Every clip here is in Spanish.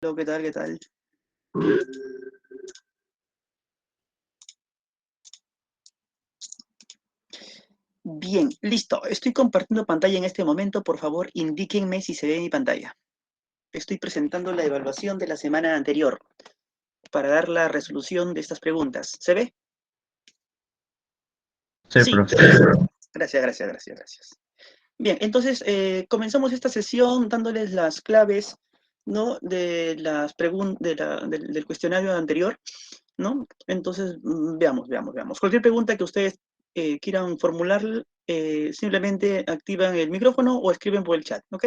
¿Qué tal? ¿Qué tal? Bien, listo. Estoy compartiendo pantalla en este momento. Por favor, indíquenme si se ve mi pantalla. Estoy presentando la evaluación de la semana anterior para dar la resolución de estas preguntas. ¿Se ve? Sí, Sí. profe. Gracias. Bien, entonces comenzamos esta sesión dándoles las claves, ¿no? De las del cuestionario anterior, ¿no? Entonces, veamos. Cualquier pregunta que ustedes quieran formular, simplemente activan el micrófono o escriben por el chat, ¿ok?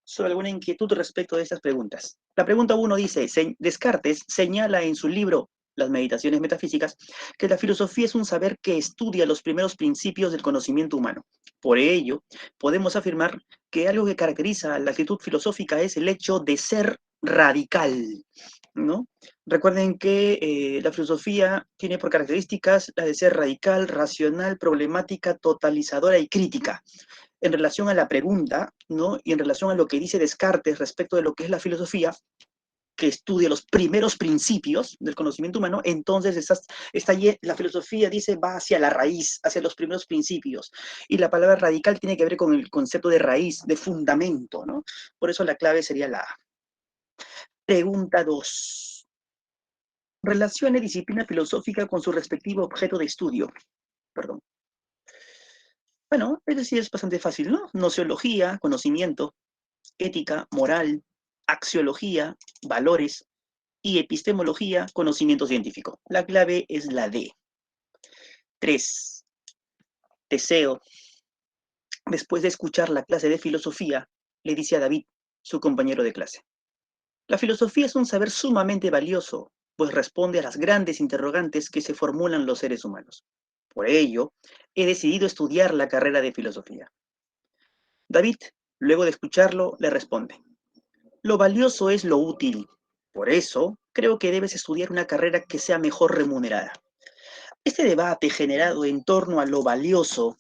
Sobre alguna inquietud respecto de estas preguntas. La pregunta 1 dice, Descartes señala en su libro Las Meditaciones Metafísicas que la filosofía es un saber que estudia los primeros principios del conocimiento humano. Por ello, podemos afirmar que algo que caracteriza a la actitud filosófica es el hecho de ser radical, ¿no? Recuerden que la filosofía tiene por características la de ser radical, racional, problemática, totalizadora y crítica. En relación a la pregunta, ¿no? Y en relación a lo que dice Descartes respecto de lo que es la filosofía, que estudia los primeros principios del conocimiento humano, entonces la filosofía dice va hacia la raíz, hacia los primeros principios. Y la palabra radical tiene que ver con el concepto de raíz, de fundamento, ¿no? Por eso la clave sería la A. Pregunta 2. Relacione disciplina filosófica con su respectivo objeto de estudio. Perdón. Bueno, es decir, es bastante fácil, ¿no? Nociología, conocimiento, ética, moral, axiología, valores, y epistemología, conocimiento científico. La clave es la D. 3. Teseo, después de escuchar la clase de filosofía, le dice a David, su compañero de clase, la filosofía es un saber sumamente valioso, pues responde a las grandes interrogantes que se formulan los seres humanos. Por ello, he decidido estudiar la carrera de filosofía. David, luego de escucharlo, le responde, lo valioso es lo útil. Por eso, creo que debes estudiar una carrera que sea mejor remunerada. Este debate generado en torno a lo valioso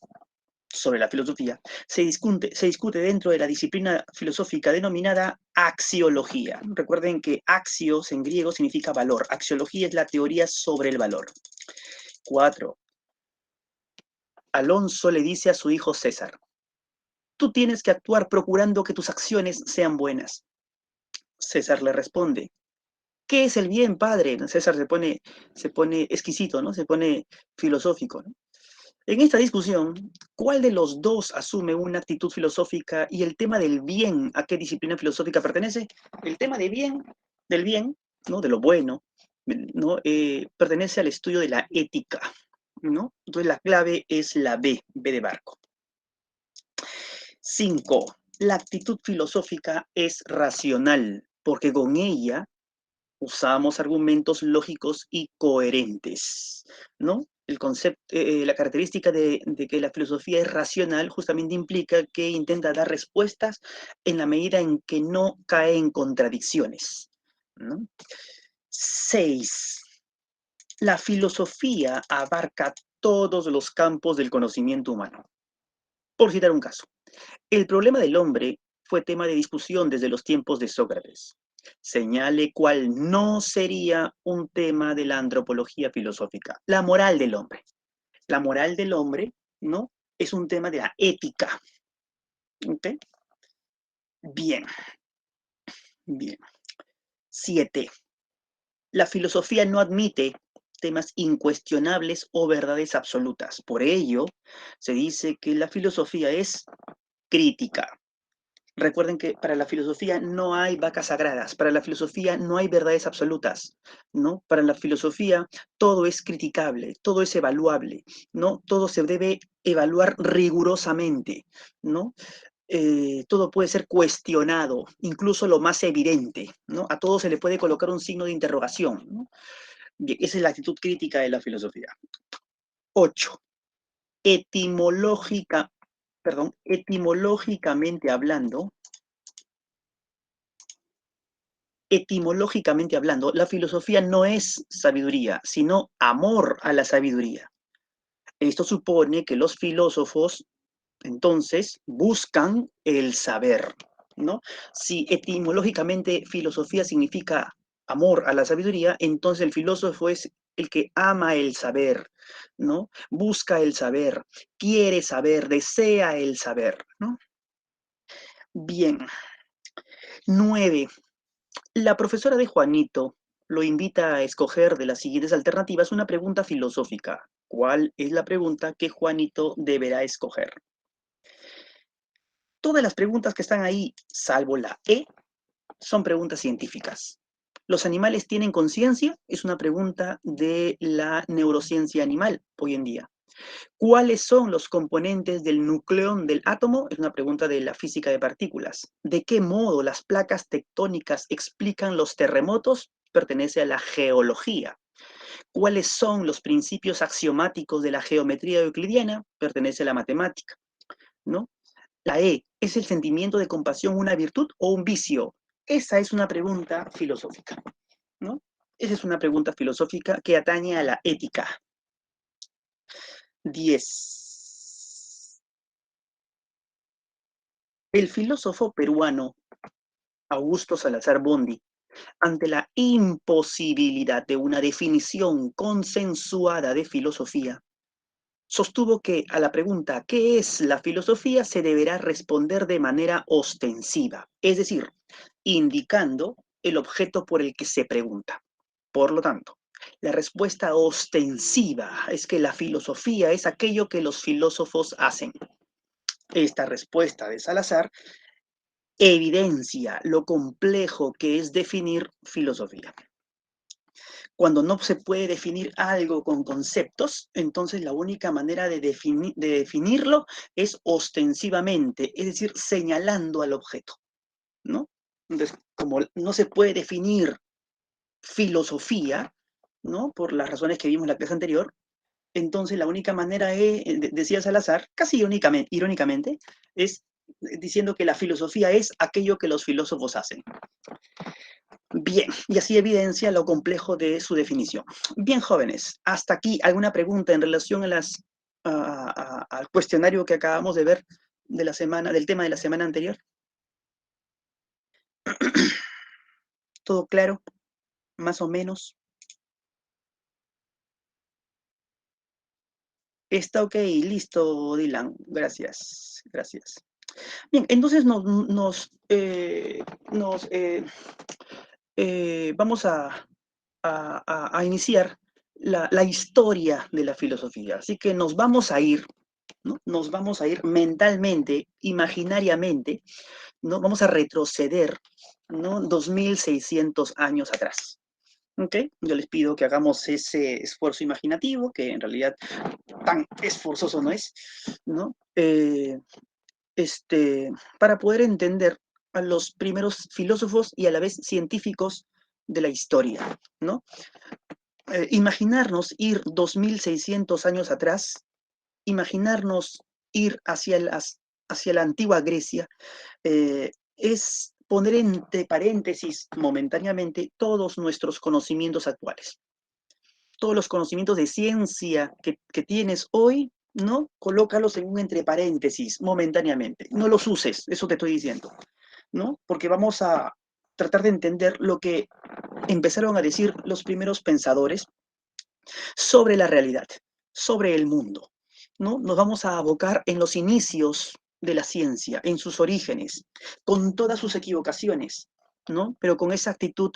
sobre la filosofía se discute dentro de la disciplina filosófica denominada axiología. Recuerden que axios en griego significa valor. Axiología es la teoría sobre el valor. 4. Alonso le dice a su hijo César, tú tienes que actuar procurando que tus acciones sean buenas. César le responde, ¿qué es el bien, padre? César se pone exquisito, ¿no? Se pone filosófico, ¿no? En esta discusión, ¿cuál de los dos asume una actitud filosófica y el tema del bien, a qué disciplina filosófica pertenece? El tema del bien, ¿no? De lo bueno, ¿no? Pertenece al estudio de la ética, ¿no? Entonces la clave es la B de barco. 5. La actitud filosófica es racional, porque con ella usamos argumentos lógicos y coherentes, ¿no? El concepto, la característica de que la filosofía es racional justamente implica que intenta dar respuestas en la medida en que no cae en contradicciones, ¿no? 6. La filosofía abarca todos los campos del conocimiento humano. Por citar un caso, el problema del hombre fue tema de discusión desde los tiempos de Sócrates. Señale cuál no sería un tema de la antropología filosófica. La moral del hombre. La moral del hombre, ¿no? Es un tema de la ética. ¿Ok? Bien. 7. La filosofía no admite temas incuestionables o verdades absolutas. Por ello, se dice que la filosofía es crítica. Recuerden que para la filosofía no hay vacas sagradas, para la filosofía no hay verdades absolutas, ¿no? Para la filosofía todo es criticable, todo es evaluable, ¿no? Todo se debe evaluar rigurosamente, ¿no? Todo puede ser cuestionado, incluso lo más evidente, ¿no? A todo se le puede colocar un signo de interrogación, ¿no? Bien, esa es la actitud crítica de la filosofía. 8. Etimológicamente hablando, la filosofía no es sabiduría, sino amor a la sabiduría. Esto supone que los filósofos, entonces, buscan el saber. ¿no? Si etimológicamente filosofía significa amor a la sabiduría, entonces el filósofo es el que ama el saber, ¿no? Busca el saber, quiere saber, desea el saber, ¿no? Bien. 9. La profesora de Juanito lo invita a escoger de las siguientes alternativas una pregunta filosófica. ¿Cuál es la pregunta que Juanito deberá escoger? Todas las preguntas que están ahí, salvo la E, son preguntas científicas. ¿Los animales tienen conciencia? Es una pregunta de la neurociencia animal hoy en día. ¿Cuáles son los componentes del nucleón del átomo? Es una pregunta de la física de partículas. ¿De qué modo las placas tectónicas explican los terremotos? Pertenece a la geología. ¿Cuáles son los principios axiomáticos de la geometría euclidiana? Pertenece a la matemática, ¿no? La E, ¿es el sentimiento de compasión una virtud o un vicio? Esa es una pregunta filosófica, ¿no? Esa es una pregunta filosófica que atañe a la ética. 10. El filósofo peruano Augusto Salazar Bondy, ante la imposibilidad de una definición consensuada de filosofía, sostuvo que a la pregunta ¿qué es la filosofía? Se deberá responder de manera ostensiva, es decir, indicando el objeto por el que se pregunta. Por lo tanto, la respuesta ostensiva es que la filosofía es aquello que los filósofos hacen. Esta respuesta de Salazar evidencia lo complejo que es definir filosofía. Cuando no se puede definir algo con conceptos, entonces la única manera de definirlo es ostensivamente, es decir, señalando al objeto, ¿no? Entonces, como no se puede definir filosofía, ¿no? Por las razones que vimos en la clase anterior, entonces la única manera, decía Salazar, casi irónicamente, es diciendo que la filosofía es aquello que los filósofos hacen. Bien, y así evidencia lo complejo de su definición. Bien, jóvenes, hasta aquí, ¿alguna pregunta en relación a al cuestionario que acabamos de ver de la semana, del tema de la semana anterior? ¿Todo claro? ¿Más o menos? Está ok, listo, Dylan. Gracias, gracias. Bien, entonces vamos a iniciar la historia de la filosofía. Así que nos vamos a ir, ¿no? Nos vamos a ir mentalmente, imaginariamente, ¿no? Vamos a retroceder, ¿no? 2600 años atrás. ¿Ok? Yo les pido que hagamos ese esfuerzo imaginativo, que en realidad tan esforzoso no es, ¿no? Para poder entender a los primeros filósofos y a la vez científicos de la historia, ¿no? Imaginarnos ir 2600 años atrás, imaginarnos ir hacia la antigua Grecia, es poner entre paréntesis momentáneamente todos nuestros conocimientos actuales. Todos los conocimientos de ciencia que tienes hoy, ¿no? Colócalos en un entre paréntesis momentáneamente. No los uses, eso te estoy diciendo, ¿no? Porque vamos a tratar de entender lo que empezaron a decir los primeros pensadores sobre la realidad, sobre el mundo, ¿no? Nos vamos a abocar en los inicios de la ciencia, en sus orígenes, con todas sus equivocaciones, ¿no? Pero con esa actitud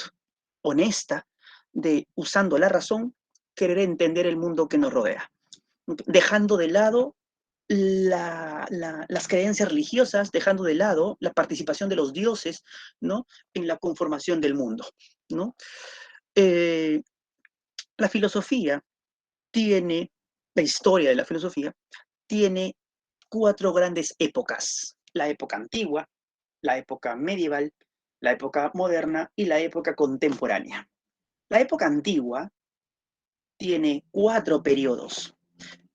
honesta de, usando la razón, querer entender el mundo que nos rodea, dejando de lado las creencias religiosas, dejando de lado la participación de los dioses, ¿no? En la conformación del mundo, ¿no? La filosofía tiene, la historia de la filosofía tiene 4 grandes épocas: la época antigua, la época medieval, la época moderna y la época contemporánea. La época antigua tiene 4 periodos: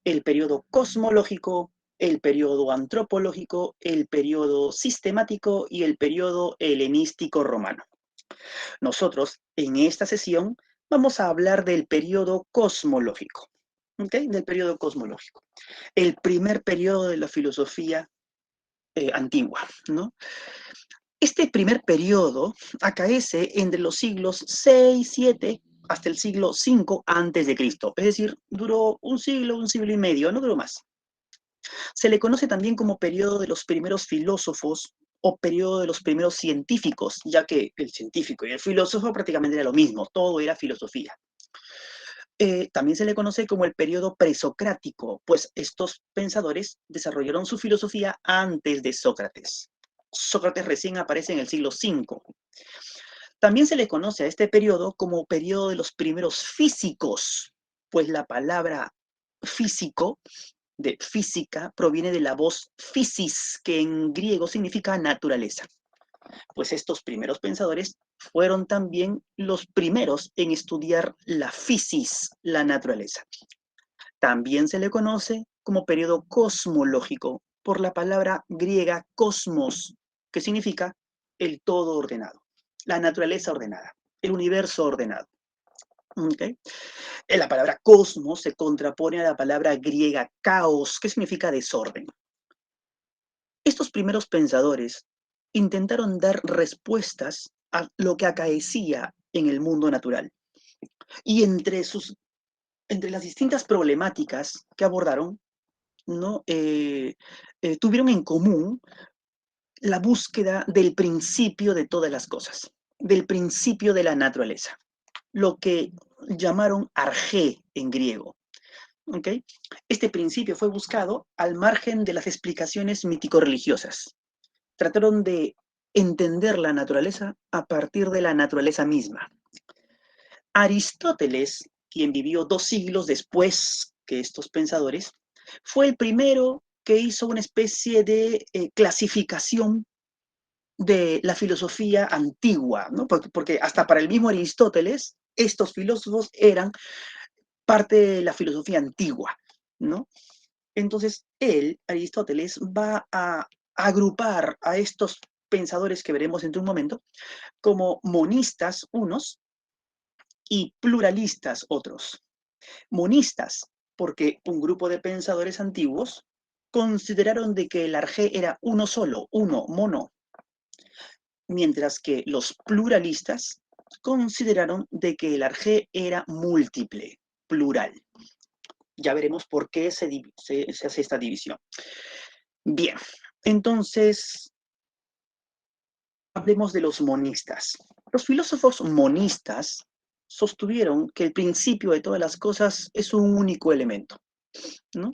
el periodo cosmológico, el periodo antropológico, el periodo sistemático y el periodo helenístico romano. Nosotros, en esta sesión, vamos a hablar del periodo cosmológico, ¿ok? Del periodo cosmológico. El primer periodo de la filosofía antigua, ¿no? Este primer periodo acaece entre los siglos 6, 7, hasta el siglo 5 antes de Cristo. Es decir, duró un siglo y medio, no duró más. Se le conoce también como periodo de los primeros filósofos o periodo de los primeros científicos, ya que el científico y el filósofo prácticamente era lo mismo, todo era filosofía. También se le conoce como el periodo presocrático, pues estos pensadores desarrollaron su filosofía antes de Sócrates. Sócrates recién aparece en el siglo V. También se le conoce a este periodo como periodo de los primeros físicos, pues la palabra físico de física proviene de la voz physis, que en griego significa naturaleza. Pues estos primeros pensadores fueron también los primeros en estudiar la physis, la naturaleza. También se le conoce como periodo cosmológico por la palabra griega cosmos, que significa el todo ordenado, la naturaleza ordenada, el universo ordenado. ¿Okay? La palabra cosmos se contrapone a la palabra griega caos, que significa desorden. Estos primeros pensadores intentaron dar respuestas a lo que acaecía en el mundo natural. Y entre las distintas problemáticas que abordaron, ¿no? Tuvieron en común la búsqueda del principio de todas las cosas, del principio de la naturaleza, lo que llamaron arjé en griego. ¿Okay? Este principio fue buscado al margen de las explicaciones mítico-religiosas. Trataron de entender la naturaleza a partir de la naturaleza misma. Aristóteles, quien vivió 2 siglos después que estos pensadores, fue el primero que hizo una especie de clasificación de la filosofía antigua, ¿no? Porque hasta para el mismo Aristóteles, estos filósofos eran parte de la filosofía antigua, ¿no? Entonces, Aristóteles, va a agrupar a estos pensadores que veremos en un momento como monistas unos y pluralistas otros. Monistas, porque un grupo de pensadores antiguos consideraron de que el arjé era uno solo, uno, mono, mientras que los pluralistas consideraron de que el arjé era múltiple, plural. Ya veremos por qué se hace esta división. Bien, entonces hablemos de los monistas. Los filósofos monistas sostuvieron que el principio de todas las cosas es un único elemento, ¿no?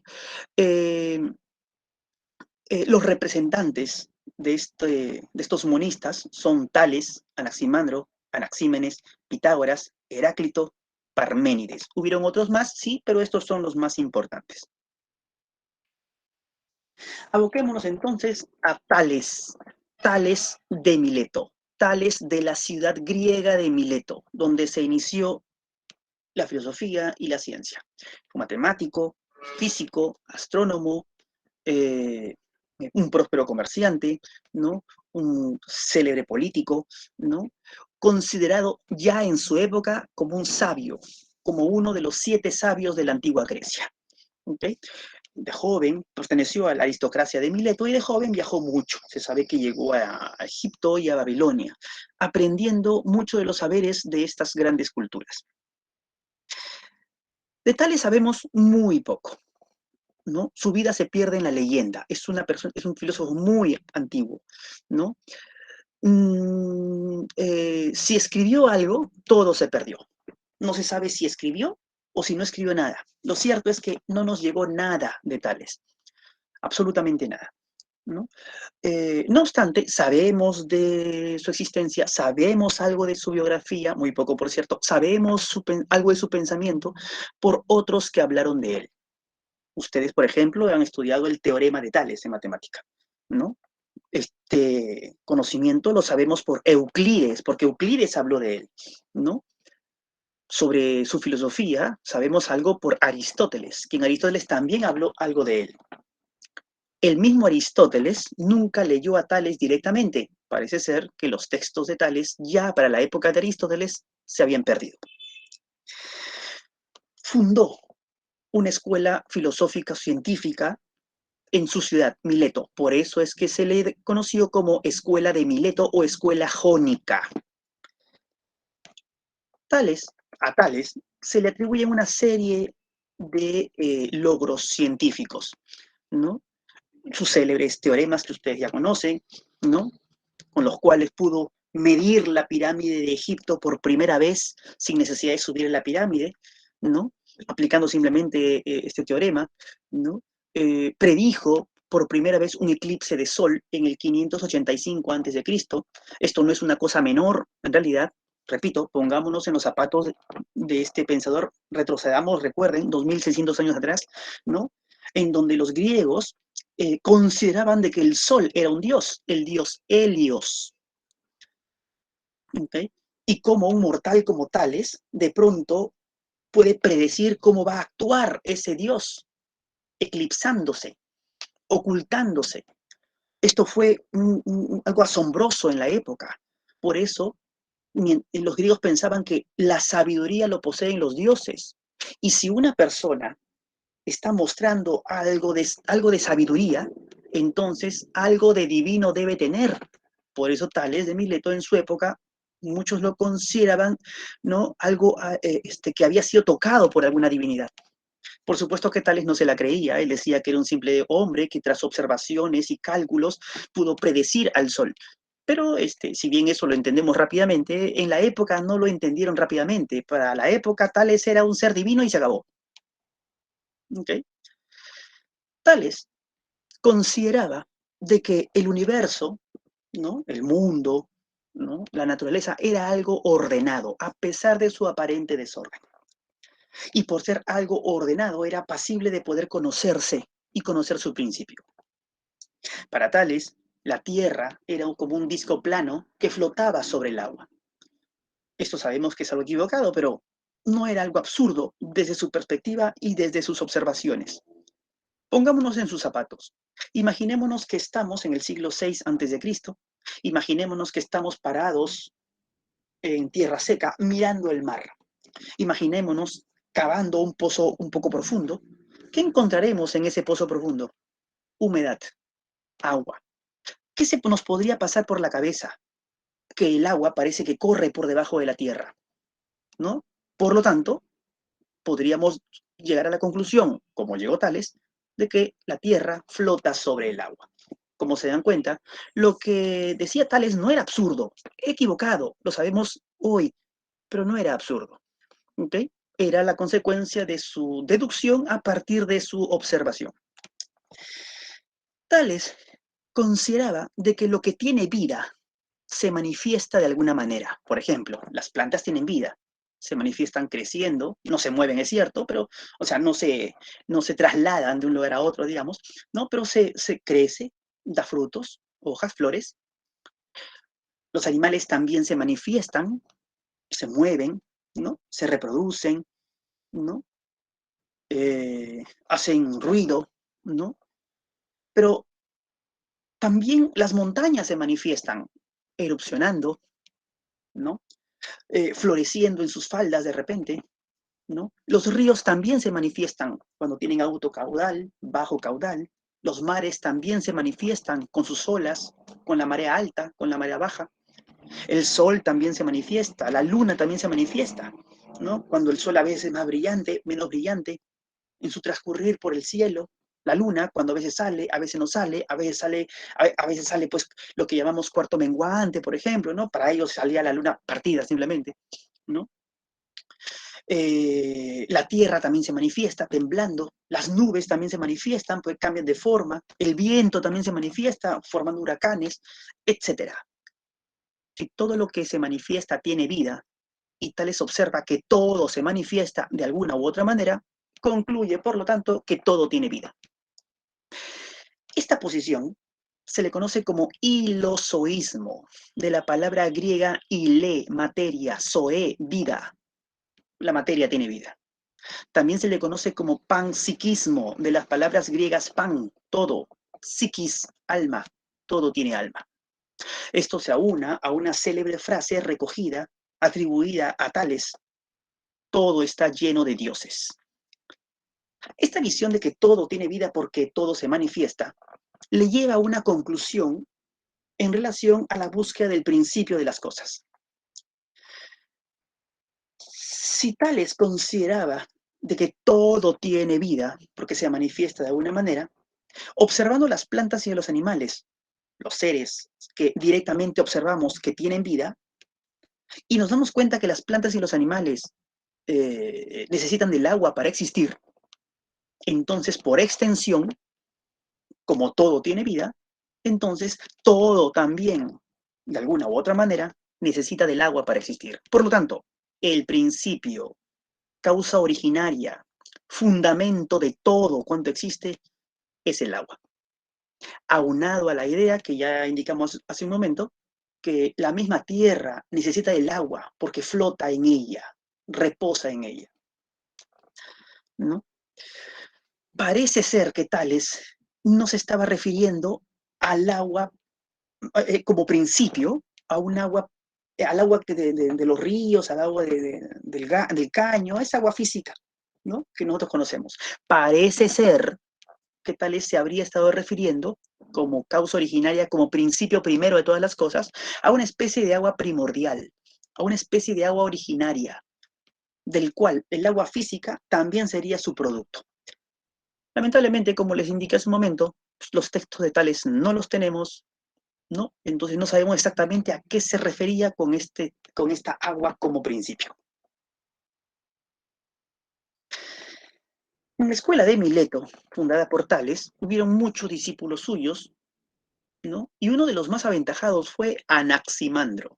Los representantes de estos monistas son Tales, Anaximandro, Anaxímenes, Pitágoras, Heráclito, Parménides. Hubieron otros más, sí, pero estos son los más importantes. Aboquémonos entonces a Tales, Tales de Mileto, Tales de la ciudad griega de Mileto, donde se inició la filosofía y la ciencia. Fue matemático, físico, astrónomo, un próspero comerciante, ¿no? Un célebre político, ¿no? Considerado ya en su época como un sabio, como uno de los 7 sabios de la antigua Grecia. ¿Okay? De joven perteneció a la aristocracia de Mileto y de joven viajó mucho. Se sabe que llegó a Egipto y a Babilonia, aprendiendo mucho de los saberes de estas grandes culturas. De Tales sabemos muy poco, ¿no? Su vida se pierde en la leyenda. Es un filósofo muy antiguo, ¿no? Si escribió algo, todo se perdió. No se sabe si escribió o si no escribió nada. Lo cierto es que no nos llegó nada de Tales, absolutamente nada, ¿no? No obstante, sabemos de su existencia, sabemos algo de su biografía, muy poco por cierto, sabemos algo de su pensamiento por otros que hablaron de él. Ustedes, por ejemplo, han estudiado el teorema de Tales en matemática, ¿no? Este conocimiento lo sabemos por Euclides, porque Euclides habló de él, ¿no? Sobre su filosofía sabemos algo por Aristóteles, quien Aristóteles también habló algo de él. El mismo Aristóteles nunca leyó a Tales directamente. Parece ser que los textos de Tales ya para la época de Aristóteles se habían perdido. Fundó una escuela filosófica científica en su ciudad, Mileto. Por eso es que se le conoció como Escuela de Mileto o Escuela Jónica. A Tales se le atribuyen una serie de logros científicos, ¿no? Sus célebres teoremas que ustedes ya conocen, ¿no? Con los cuales pudo medir la pirámide de Egipto por primera vez sin necesidad de subir a la pirámide, ¿no? Aplicando simplemente este teorema, ¿no? Predijo por primera vez un eclipse de sol en el 585 a.C. Esto no es una cosa menor, en realidad. Repito, pongámonos en los zapatos de este pensador, retrocedamos, recuerden, 2600 años atrás, ¿no? En donde los griegos consideraban de que el sol era un dios, el dios Helios. ¿Okay? Y como un mortal como Tales, de pronto puede predecir cómo va a actuar ese dios, eclipsándose, ocultándose. Esto fue algo asombroso en la época. Por eso los griegos pensaban que la sabiduría lo poseen los dioses. Y si una persona está mostrando algo de sabiduría, entonces algo de divino debe tener. Por eso Tales de Mileto en su época, muchos lo consideraban, ¿no? Algo que había sido tocado por alguna divinidad. Por supuesto que Tales no se la creía, él decía que era un simple hombre que tras observaciones y cálculos pudo predecir al sol. Pero si bien eso lo entendemos rápidamente, en la época no lo entendieron rápidamente. Para la época Tales era un ser divino y se acabó. ¿Okay? Tales consideraba de que el universo, ¿no? El mundo, ¿no? La naturaleza era algo ordenado, a pesar de su aparente desorden. Y por ser algo ordenado, era pasible de poder conocerse y conocer su principio. Para Tales, la Tierra era como un disco plano que flotaba sobre el agua. Esto sabemos que es algo equivocado, pero no era algo absurdo desde su perspectiva y desde sus observaciones. Pongámonos en sus zapatos. Imaginémonos que estamos en el siglo VI a.C. Imaginémonos que estamos parados en tierra seca mirando el mar. Imaginémonos cavando un pozo un poco profundo. ¿Qué encontraremos en ese pozo profundo? Humedad, agua. ¿Qué se nos podría pasar por la cabeza? Que el agua parece que corre por debajo de la tierra, ¿no? Por lo tanto, podríamos llegar a la conclusión, como llegó Tales, de que la tierra flota sobre el agua. Como se dan cuenta, lo que decía Tales no era absurdo, equivocado, lo sabemos hoy, pero no era absurdo. ¿Okay? Era la consecuencia de su deducción a partir de su observación. Tales consideraba de que lo que tiene vida se manifiesta de alguna manera. Por ejemplo, las plantas tienen vida, se manifiestan creciendo, no se mueven, es cierto, pero, o sea, no se trasladan de un lugar a otro, digamos, ¿no? Pero se crece, da frutos, hojas, flores. Los animales también se manifiestan, se mueven, ¿no? Se reproducen, ¿no? Hacen ruido, ¿no? Pero también las montañas se manifiestan, erupcionando, ¿no? Floreciendo en sus faldas de repente, ¿no? Los ríos también se manifiestan cuando tienen alto caudal, bajo caudal. Los mares también se manifiestan con sus olas, con la marea alta, con la marea baja. El sol también se manifiesta, la luna también se manifiesta, ¿no? Cuando el sol a veces es más brillante, menos brillante, en su transcurrir por el cielo. La luna, cuando a veces sale, a veces no sale, a veces sale pues lo que llamamos cuarto menguante, por ejemplo, ¿no? Para ellos salía la luna partida simplemente, ¿no? La tierra también se manifiesta temblando, las nubes también se manifiestan, pues cambian de forma, el viento también se manifiesta formando huracanes, etc. Si todo lo que se manifiesta tiene vida, y Tales observa que todo se manifiesta de alguna u otra manera, concluye, por lo tanto, que todo tiene vida. Esta posición se le conoce como hilozoísmo, de la palabra griega hile, materia, zoe, vida. La materia tiene vida. También se le conoce como panpsiquismo, de las palabras griegas pan, todo, psiquis, alma, todo tiene alma. Esto se aúna a una célebre frase recogida, atribuida a Tales: todo está lleno de dioses. Esta visión de que todo tiene vida porque todo se manifiesta, le lleva a una conclusión en relación a la búsqueda del principio de las cosas. Si Tales consideraba de que todo tiene vida porque se manifiesta de alguna manera, observando las plantas y los animales, los seres que directamente observamos que tienen vida, y nos damos cuenta que las plantas y los animales necesitan del agua para existir, entonces por extensión, como todo tiene vida, entonces todo también, de alguna u otra manera, necesita del agua para existir. Por lo tanto, el principio, causa originaria, fundamento de todo cuanto existe, es el agua. Aunado a la idea que ya indicamos hace un momento, que la misma tierra necesita del agua porque flota en ella, reposa en ella, ¿no? Parece ser que Tales no se estaba refiriendo al agua como principio, a un agua, al agua de los ríos, al agua del caño, a esa agua física, ¿no? Que nosotros conocemos. Parece ser que Tales se habría estado refiriendo como causa originaria, como principio primero de todas las cosas, a una especie de agua primordial, a una especie de agua originaria, del cual el agua física también sería su producto. Lamentablemente, como les indiqué hace un momento, pues, los textos de Tales no los tenemos, ¿no? Entonces no sabemos exactamente a qué se refería con esta agua como principio. En la escuela de Mileto, fundada por Tales, hubieron muchos discípulos suyos, ¿no? Y uno de los más aventajados fue Anaximandro.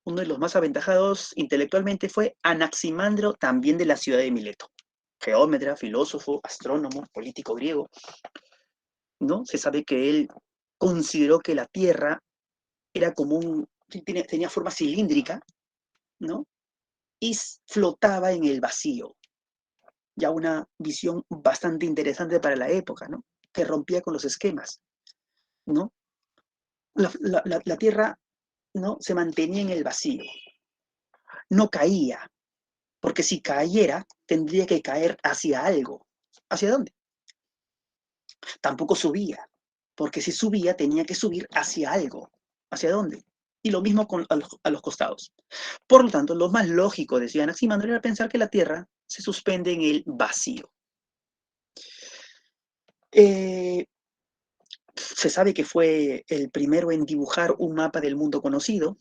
Uno de los más aventajados intelectualmente fue Anaximandro, también de la ciudad de Mileto. Geómetra, filósofo, astrónomo, político griego, ¿no? Se sabe que él consideró que la Tierra era como tenía forma cilíndrica, ¿no? Y flotaba en el vacío. Ya una visión bastante interesante para la época, ¿no? Que rompía con los esquemas, ¿no? La Tierra, ¿no? Se mantenía en el vacío, no caía, porque si cayera, tendría que caer hacia algo. ¿Hacia dónde? Tampoco subía, porque si subía, tenía que subir hacia algo. ¿Hacia dónde? Y lo mismo a los costados. Por lo tanto, lo más lógico, decía Anaximandro, era pensar que la Tierra se suspende en el vacío. Se sabe que fue el primero en dibujar un mapa del mundo conocido,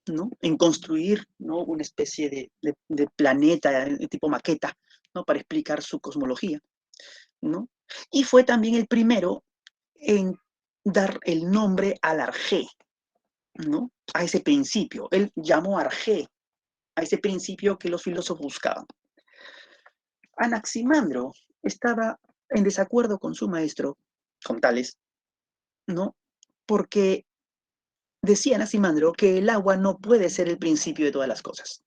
¿no? En construir, ¿no? Una especie de planeta tipo maqueta, ¿no? Para explicar su cosmología, ¿no? Y fue también el primero en dar el nombre al arjé, ¿no? A ese principio. Él llamó arjé a ese principio que los filósofos buscaban. Anaximandro estaba en desacuerdo con su maestro, con Tales, ¿no? Porque decía Anaximandro que el agua no puede ser el principio de todas las cosas.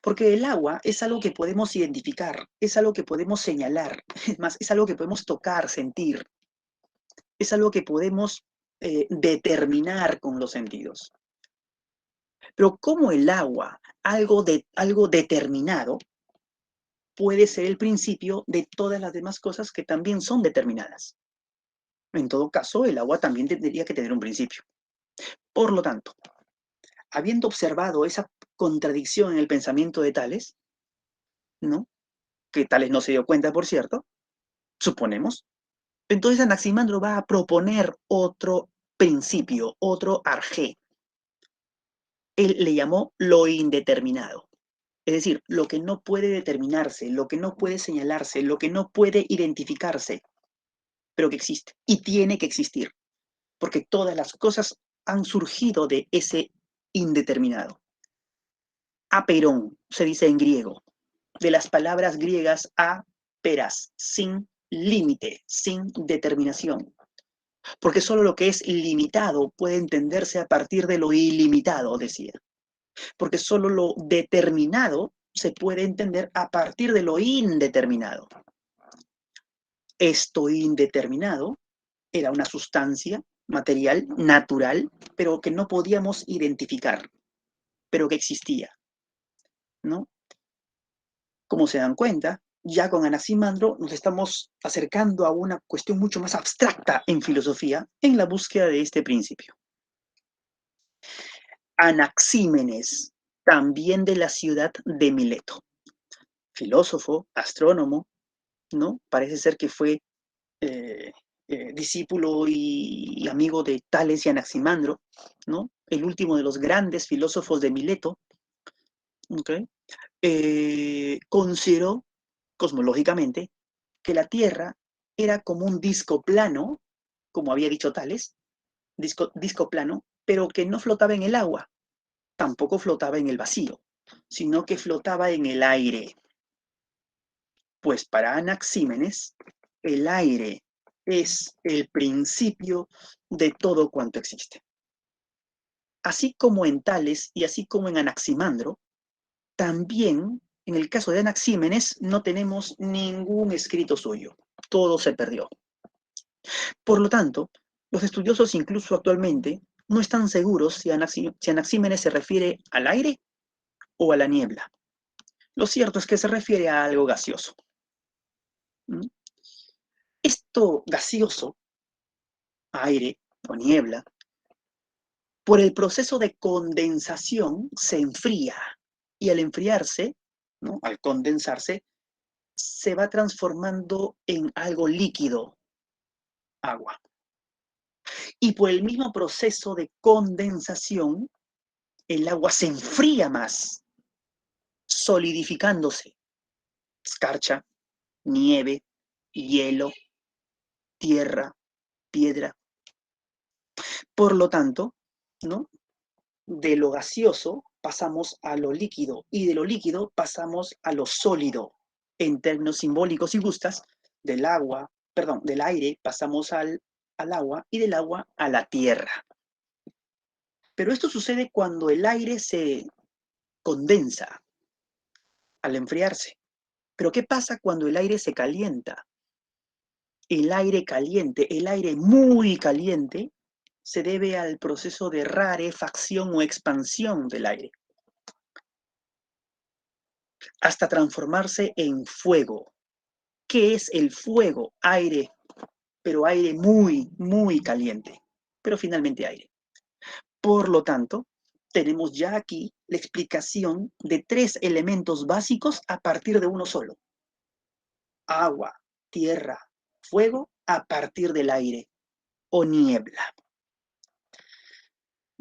Porque el agua es algo que podemos identificar, es algo que podemos señalar, es más, es algo que podemos tocar, sentir, es algo que podemos determinar con los sentidos. Pero ¿cómo el agua, algo determinado, puede ser el principio de todas las demás cosas que también son determinadas? En todo caso, el agua también tendría que tener un principio. Por lo tanto, habiendo observado esa contradicción en el pensamiento de Tales, ¿no? Que Tales no se dio cuenta, por cierto, suponemos, entonces Anaximandro va a proponer otro principio, otro arjé. Él le llamó lo indeterminado. Es decir, lo que no puede determinarse, lo que no puede señalarse, lo que no puede identificarse, pero que existe y tiene que existir, porque todas las cosas han surgido de ese indeterminado. Apeirón se dice en griego, de las palabras griegas aperas, sin límite, sin determinación. Porque solo lo que es limitado puede entenderse a partir de lo ilimitado, decía. Porque solo lo determinado se puede entender a partir de lo indeterminado. Esto indeterminado era una sustancia material, natural, pero que no podíamos identificar, pero que existía, ¿no? Como se dan cuenta, ya con Anaximandro nos estamos acercando a una cuestión mucho más abstracta en filosofía, en la búsqueda de este principio. Anaxímenes, también de la ciudad de Mileto, filósofo, astrónomo, ¿no? Parece ser que fue discípulo y amigo de Tales y Anaximandro, ¿no? El último de los grandes filósofos de Mileto, ¿okay? Consideró cosmológicamente que la Tierra era como un disco plano, como había dicho Tales, disco plano, pero que no flotaba en el agua, tampoco flotaba en el vacío, sino que flotaba en el aire. Pues para Anaxímenes, el aire es el principio de todo cuanto existe. Así como en Tales y así como en Anaximandro, también en el caso de Anaxímenes no tenemos ningún escrito suyo. Todo se perdió. Por lo tanto, los estudiosos incluso actualmente no están seguros si Anaxímenes se refiere al aire o a la niebla. Lo cierto es que se refiere a algo gaseoso. Esto gaseoso, aire o niebla, por el proceso de condensación se enfría y al enfriarse, ¿no? Al condensarse, se va transformando en algo líquido, agua. Y por el mismo proceso de condensación, el agua se enfría más, solidificándose. Escarcha, nieve, hielo, tierra, piedra. Por lo tanto, ¿no? De lo gaseoso pasamos a lo líquido y de lo líquido pasamos a lo sólido. En términos simbólicos, si gustas, del aire pasamos al agua y del agua a la tierra. Pero esto sucede cuando el aire se condensa al enfriarse. Pero ¿qué pasa cuando el aire se calienta? El aire caliente, el aire muy caliente, se debe al proceso de rarefacción o expansión del aire, hasta transformarse en fuego. ¿Qué es el fuego? Aire, pero aire muy, muy caliente, pero finalmente aire. Por lo tanto, tenemos ya aquí la explicación de 3 elementos básicos a partir de uno solo. Agua, tierra, fuego, a partir del aire o niebla.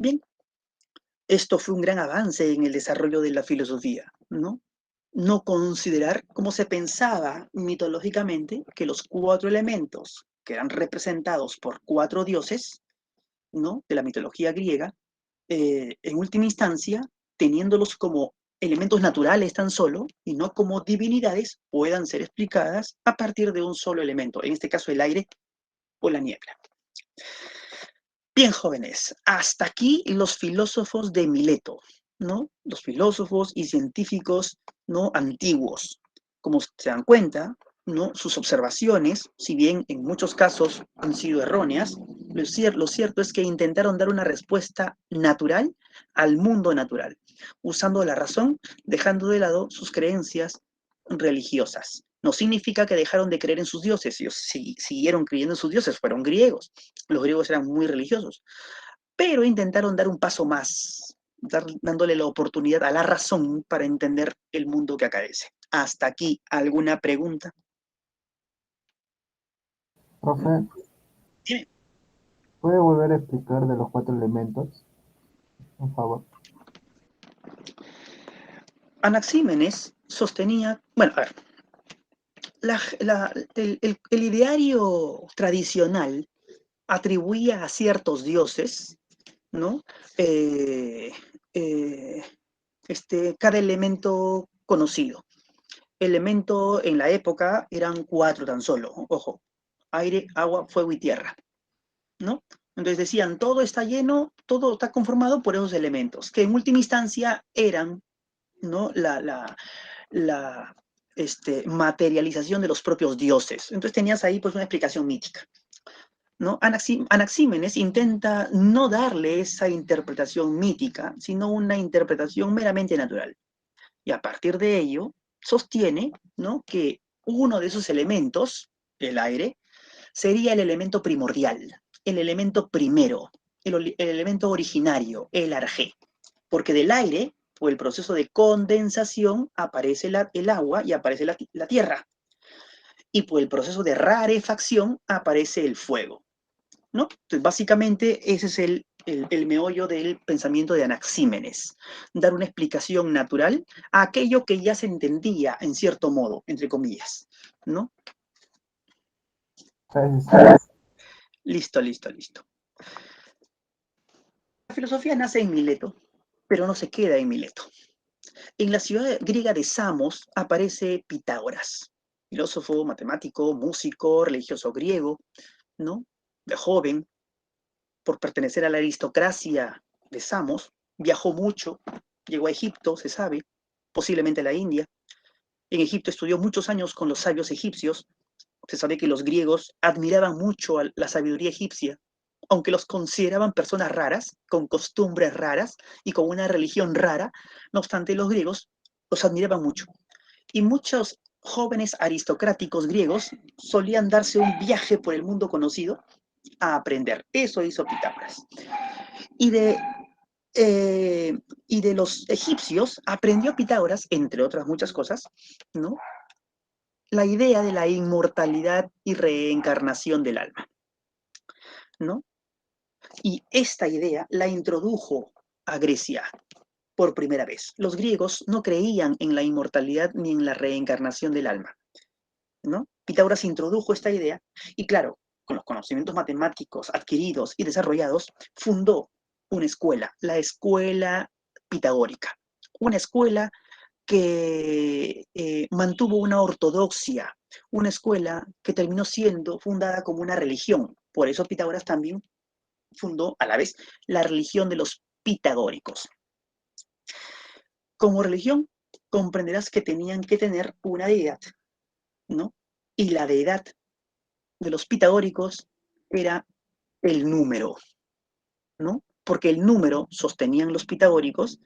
Bien, esto fue un gran avance en el desarrollo de la filosofía, ¿no? No considerar, como se pensaba mitológicamente, que los 4 elementos que eran representados por 4 dioses, ¿no? De la mitología griega, en última instancia, teniéndolos como elementos naturales tan solo y no como divinidades, puedan ser explicadas a partir de un solo elemento, en este caso el aire o la niebla. Bien, jóvenes, hasta aquí los filósofos de Mileto, ¿no? Los filósofos y científicos, ¿no? Antiguos. Como se dan cuenta, ¿no? Sus observaciones, si bien en muchos casos han sido erróneas, lo cierto es que intentaron dar una respuesta natural al mundo natural, usando la razón, dejando de lado sus creencias religiosas. No significa que dejaron de creer en sus dioses, ellos siguieron creyendo en sus dioses, fueron griegos. Los griegos eran muy religiosos, pero intentaron dar un paso más, dándole la oportunidad a la razón para entender el mundo que acaece. Hasta aquí, ¿alguna pregunta? Profe, Dime. ¿puede volver a explicar de los 4 elementos, por favor? Anaxímenes sostenía, bueno, a ver, el ideario tradicional atribuía a ciertos dioses, ¿no? Eh, eh, cada elemento conocido. Elemento en la época eran 4 tan solo, ojo, aire, agua, fuego y tierra, ¿no? Entonces decían, todo está lleno, todo está conformado por esos elementos, que en última instancia eran, ¿no? La materialización de los propios dioses. Entonces tenías ahí pues una explicación mítica, ¿no? Anaxímenes intenta no darle esa interpretación mítica, sino una interpretación meramente natural. Y a partir de ello, sostiene, ¿no? Que uno de esos elementos, el aire, sería el elemento primordial, el elemento primero, el elemento originario, el arjé. Porque del aire, por el proceso de condensación, aparece el agua y aparece la tierra. Y por el proceso de rarefacción aparece el fuego, ¿no? Entonces, básicamente, ese es el meollo del pensamiento de Anaxímenes, dar una explicación natural a aquello que ya se entendía en cierto modo, entre comillas, ¿no? Sí, sí. Listo, listo, listo. La filosofía nace en Mileto, pero no se queda en Mileto. En la ciudad griega de Samos aparece Pitágoras, filósofo, matemático, músico, religioso griego, ¿no? De joven, por pertenecer a la aristocracia de Samos, viajó mucho, llegó a Egipto, se sabe, posiblemente a la India. En Egipto estudió muchos años con los sabios egipcios. Se sabe que los griegos admiraban mucho a la sabiduría egipcia, aunque los consideraban personas raras, con costumbres raras y con una religión rara. No obstante, los griegos los admiraban mucho. Y muchos jóvenes aristocráticos griegos solían darse un viaje por el mundo conocido a aprender. Eso hizo Pitágoras. Y de, y de los egipcios aprendió Pitágoras, entre otras muchas cosas, ¿no? La idea de la inmortalidad y reencarnación del alma, ¿no? Y esta idea la introdujo a Grecia por primera vez. Los griegos no creían en la inmortalidad ni en la reencarnación del alma, ¿no? Pitágoras introdujo esta idea y, claro, con los conocimientos matemáticos adquiridos y desarrollados, fundó una escuela, la escuela pitagórica, una escuela que mantuvo una ortodoxia, una escuela que terminó siendo fundada como una religión. Por eso Pitágoras también fundó a la vez la religión de los pitagóricos. Como religión, comprenderás que tenían que tener una deidad, ¿no? Y la deidad de los pitagóricos era el número, ¿no? Porque el número, sostenían los pitagóricos,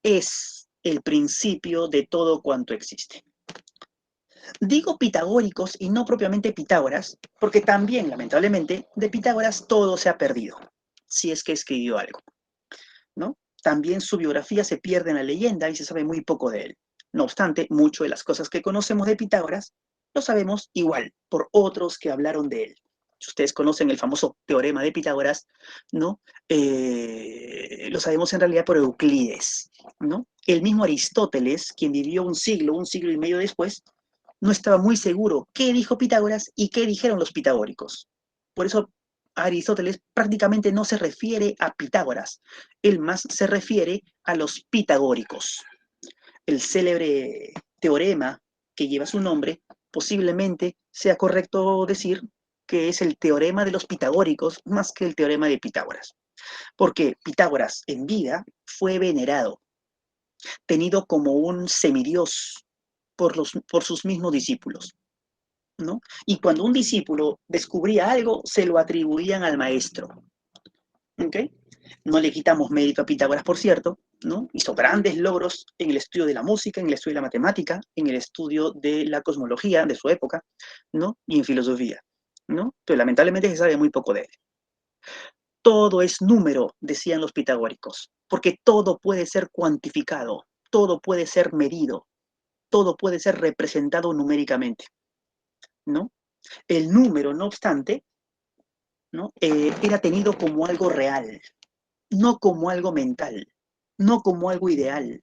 es el principio de todo cuanto existe. Digo pitagóricos y no propiamente Pitágoras, porque también, lamentablemente, de Pitágoras todo se ha perdido, si es que escribió algo, ¿no? También su biografía se pierde en la leyenda y se sabe muy poco de él. No obstante, mucho de las cosas que conocemos de Pitágoras lo sabemos igual por otros que hablaron de él. Si ustedes conocen el famoso teorema de Pitágoras, ¿no? Lo sabemos en realidad por Euclides, ¿no? El mismo Aristóteles, quien vivió un siglo y medio después, no estaba muy seguro qué dijo Pitágoras y qué dijeron los pitagóricos. Por eso Aristóteles prácticamente no se refiere a Pitágoras, él más se refiere a los pitagóricos. El célebre teorema que lleva su nombre, posiblemente sea correcto decir que es el teorema de los pitagóricos más que el teorema de Pitágoras. Porque Pitágoras en vida fue venerado, tenido como un semidios por sus mismos discípulos, ¿no? Y cuando un discípulo descubría algo, se lo atribuían al maestro, ¿ok? No le quitamos mérito a Pitágoras, por cierto, ¿no? Hizo grandes logros en el estudio de la música, en el estudio de la matemática, en el estudio de la cosmología de su época, ¿no? Y en filosofía, ¿no? Pero lamentablemente se sabe muy poco de él. Todo es número, decían los pitagóricos, porque todo puede ser cuantificado, todo puede ser medido, todo puede ser representado numéricamente, ¿no? El número, no obstante, ¿no? Era tenido como algo real, no como algo mental, no como algo ideal,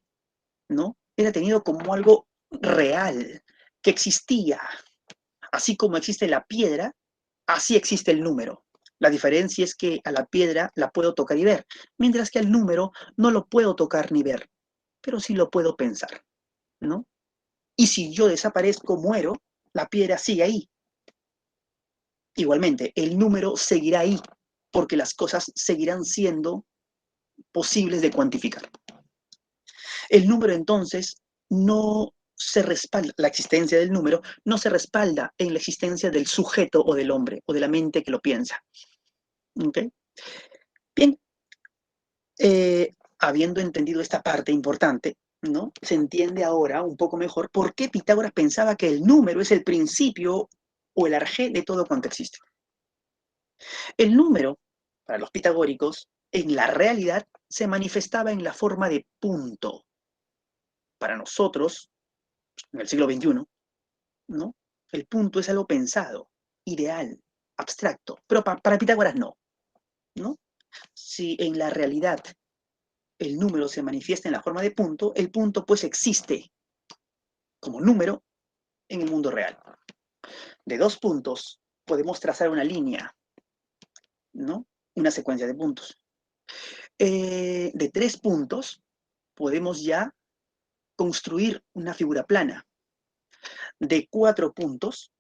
¿no? Era tenido como algo real, que existía. Así como existe la piedra, así existe el número. La diferencia es que a la piedra la puedo tocar y ver, mientras que al número no lo puedo tocar ni ver, pero sí lo puedo pensar, ¿no? Y si yo desaparezco, muero, la piedra sigue ahí. Igualmente, el número seguirá ahí, porque las cosas seguirán siendo posibles de cuantificar. El número entonces no se respalda, la existencia del número no se respalda en la existencia del sujeto o del hombre o de la mente que lo piensa. ¿Okay? Bien, habiendo entendido esta parte importante, ¿no? Se entiende ahora un poco mejor por qué Pitágoras pensaba que el número es el principio o el arjé de todo cuanto existe. El número, para los pitagóricos, en la realidad se manifestaba en la forma de punto. Para nosotros, en el siglo XXI, ¿no? El punto es algo pensado, ideal, abstracto, pero para Pitágoras no, ¿no? Si en la realidad el número se manifiesta en la forma de punto, el punto pues existe como número en el mundo real. De dos puntos podemos trazar una línea, ¿no? Una secuencia de puntos. De tres puntos podemos ya construir una figura plana. De cuatro puntos,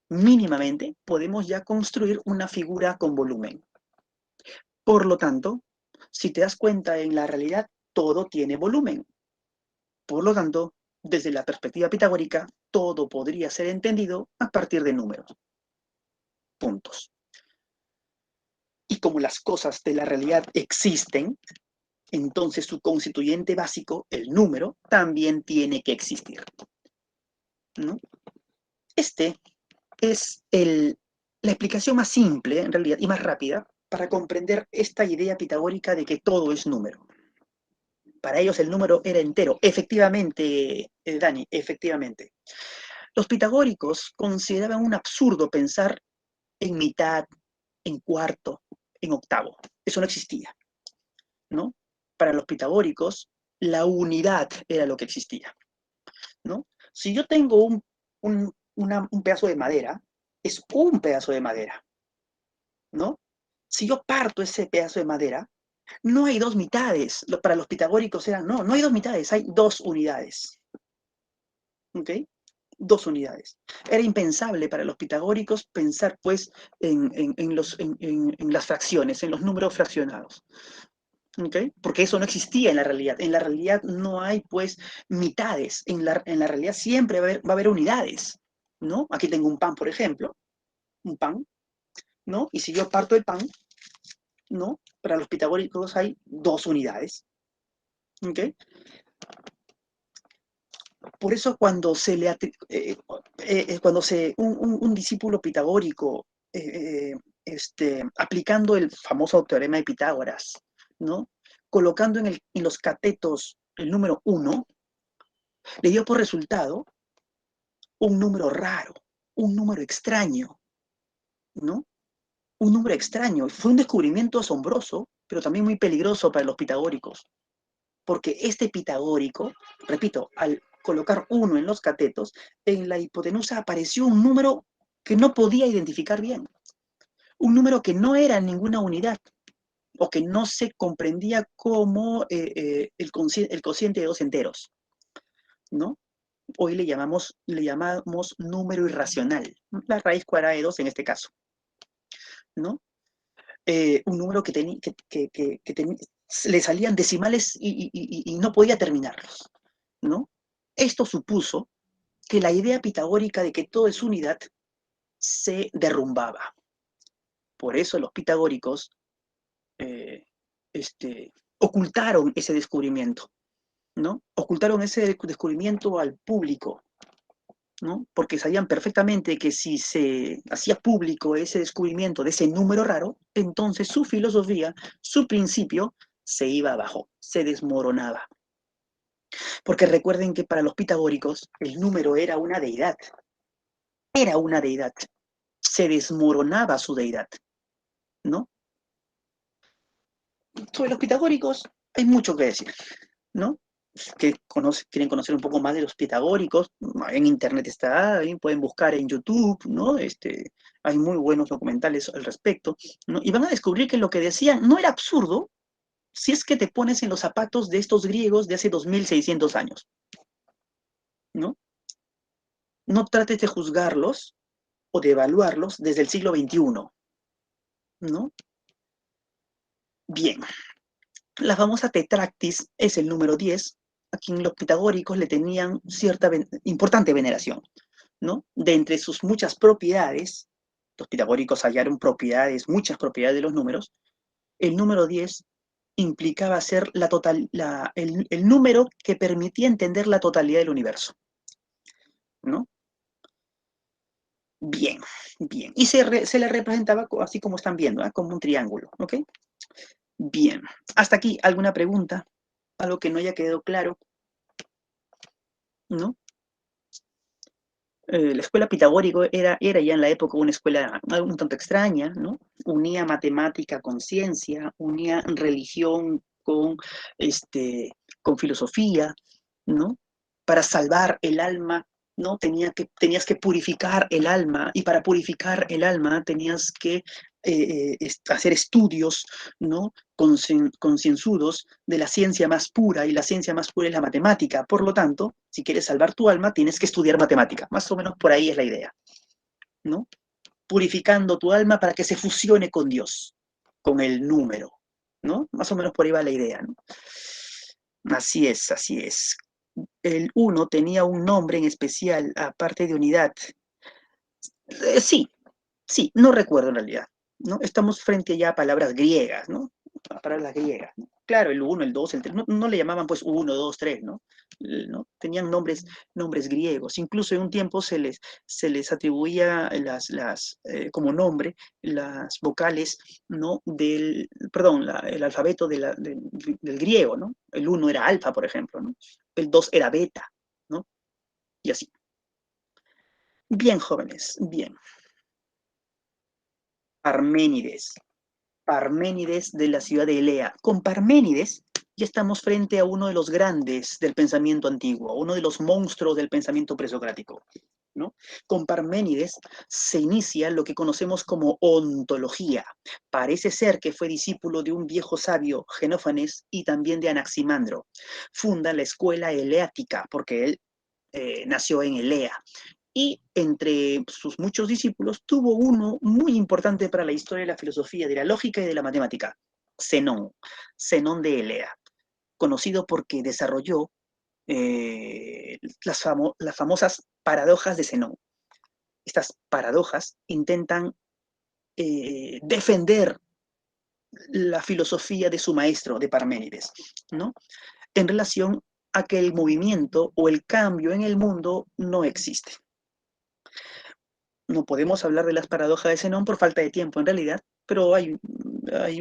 mínimamente, podemos ya construir una figura con volumen. Por lo tanto, si te das cuenta, en la realidad todo tiene volumen. Por lo tanto, desde la perspectiva pitagórica, todo podría ser entendido a partir de números, puntos. Y como las cosas de la realidad existen, entonces su constituyente básico, el número, también tiene que existir, ¿no? Este es la explicación más simple, en realidad, y más rápida, para comprender esta idea pitagórica de que todo es número. Para ellos el número era entero. Efectivamente, Dani, efectivamente. Los pitagóricos consideraban un absurdo pensar en mitad, en cuarto, en octavo. Eso no existía, ¿no? Para los pitagóricos, la unidad era lo que existía, ¿no? Si yo tengo un pedazo de madera, es un pedazo de madera, ¿no? Si yo parto ese pedazo de madera, no hay dos mitades. Para los pitagóricos eran, no hay dos mitades, hay dos unidades. ¿Ok? Dos unidades. Era impensable para los pitagóricos pensar, pues, en las fracciones, en los números fraccionados. ¿Ok? Porque eso no existía en la realidad. En la realidad no hay, pues, mitades. En la realidad siempre va a haber unidades, ¿no? Aquí tengo un pan, por ejemplo, un pan, ¿no? Y si yo parto el pan, ¿no? Para los pitagóricos hay dos unidades, ¿ok? Por eso cuando un discípulo pitagórico, aplicando el famoso teorema de Pitágoras, ¿no? Colocando en los catetos el número 1, le dio por resultado un número raro, un número extraño, ¿no? Un número extraño. Fue un descubrimiento asombroso, pero también muy peligroso para los pitagóricos, porque este pitagórico, repito, al colocar 1 en los catetos, en la hipotenusa apareció un número que no podía identificar bien, un número que no era ninguna unidad, o que no se comprendía como el cociente de dos enteros, ¿no? Hoy le llamamos número irracional, la raíz cuadrada de 2 en este caso, ¿no? Un número le salían decimales y no podía terminarlos, ¿no? Esto supuso que la idea pitagórica de que todo es unidad se derrumbaba. Por eso los pitagóricos eh, ocultaron ese descubrimiento, ¿no? Ocultaron ese descubrimiento al público, ¿no? Porque sabían perfectamente que si se hacía público ese descubrimiento de ese número raro, entonces su filosofía, su principio, se iba abajo, se desmoronaba. Porque recuerden que para los pitagóricos el número era una deidad, se desmoronaba su deidad, ¿no? Sobre los pitagóricos hay mucho que decir, ¿no? Quieren conocer un poco más de los pitagóricos, en internet está, pueden buscar en YouTube, ¿no? Hay muy buenos documentales al respecto, ¿no? Y van a descubrir que lo que decían no era absurdo si es que te pones en los zapatos de estos griegos de hace 2600 años, ¿no? No trates de juzgarlos o de evaluarlos desde el siglo XXI, ¿no? Bien, la famosa tetractis es el número 10, a quien los pitagóricos le tenían cierta importante veneración, ¿no? De entre sus muchas propiedades, los pitagóricos hallaron muchas propiedades de los números, el número 10 implicaba ser el número que permitía entender la totalidad del universo, ¿no? Bien, bien. Y se le representaba así como están viendo, ¿eh? Como un triángulo, ¿ok? Bien. Hasta aquí, ¿alguna pregunta? ¿Algo que no haya quedado claro? ¿No? La escuela pitagórica era ya en la época una escuela un tanto extraña, ¿no? Unía matemática con ciencia, unía religión con filosofía, ¿no? Para salvar el alma, ¿no? Tenías que purificar el alma, y para purificar el alma tenías que hacer estudios, ¿no? Concienzudos de la ciencia más pura, y la ciencia más pura es la matemática. Por lo tanto, si quieres salvar tu alma, tienes que estudiar matemática. Más o menos por ahí es la idea, ¿no? Purificando tu alma para que se fusione con Dios, con el número, ¿no? Más o menos por ahí va la idea, ¿no? Así es, así es. El uno tenía un nombre en especial, aparte de unidad. Sí, sí, no recuerdo en realidad, ¿no? Estamos frente ya a palabras griegas, ¿no? A palabras griegas, ¿no? Claro, el uno, el 2, el 3, no le llamaban pues uno, 2, 3, ¿no? ¿No? Tenían nombres griegos. Incluso en un tiempo se les atribuía como nombre las vocales, ¿no? Perdón, el alfabeto del griego, ¿no? El uno era alfa, por ejemplo, ¿no? El 2 era beta, ¿no? Y así. Bien, jóvenes, bien. Parménides. Parménides de la ciudad de Elea. Con Parménides ya estamos frente a uno de los grandes del pensamiento antiguo, uno de los monstruos del pensamiento presocrático, ¿no? Con Parménides se inicia lo que conocemos como ontología. Parece ser que fue discípulo de un viejo sabio, Genófanes, y también de Anaximandro. Funda la escuela eleática, porque él nació en Elea. Y entre sus muchos discípulos tuvo uno muy importante para la historia de la filosofía, de la lógica y de la matemática, Zenón, Zenón de Elea, conocido porque desarrolló las famosas paradojas de Zenón. Estas paradojas intentan defender la filosofía de su maestro, de Parménides, ¿no? En relación a que el movimiento o el cambio en el mundo no existe. No podemos hablar de las paradojas de Zenón por falta de tiempo, en realidad, pero hay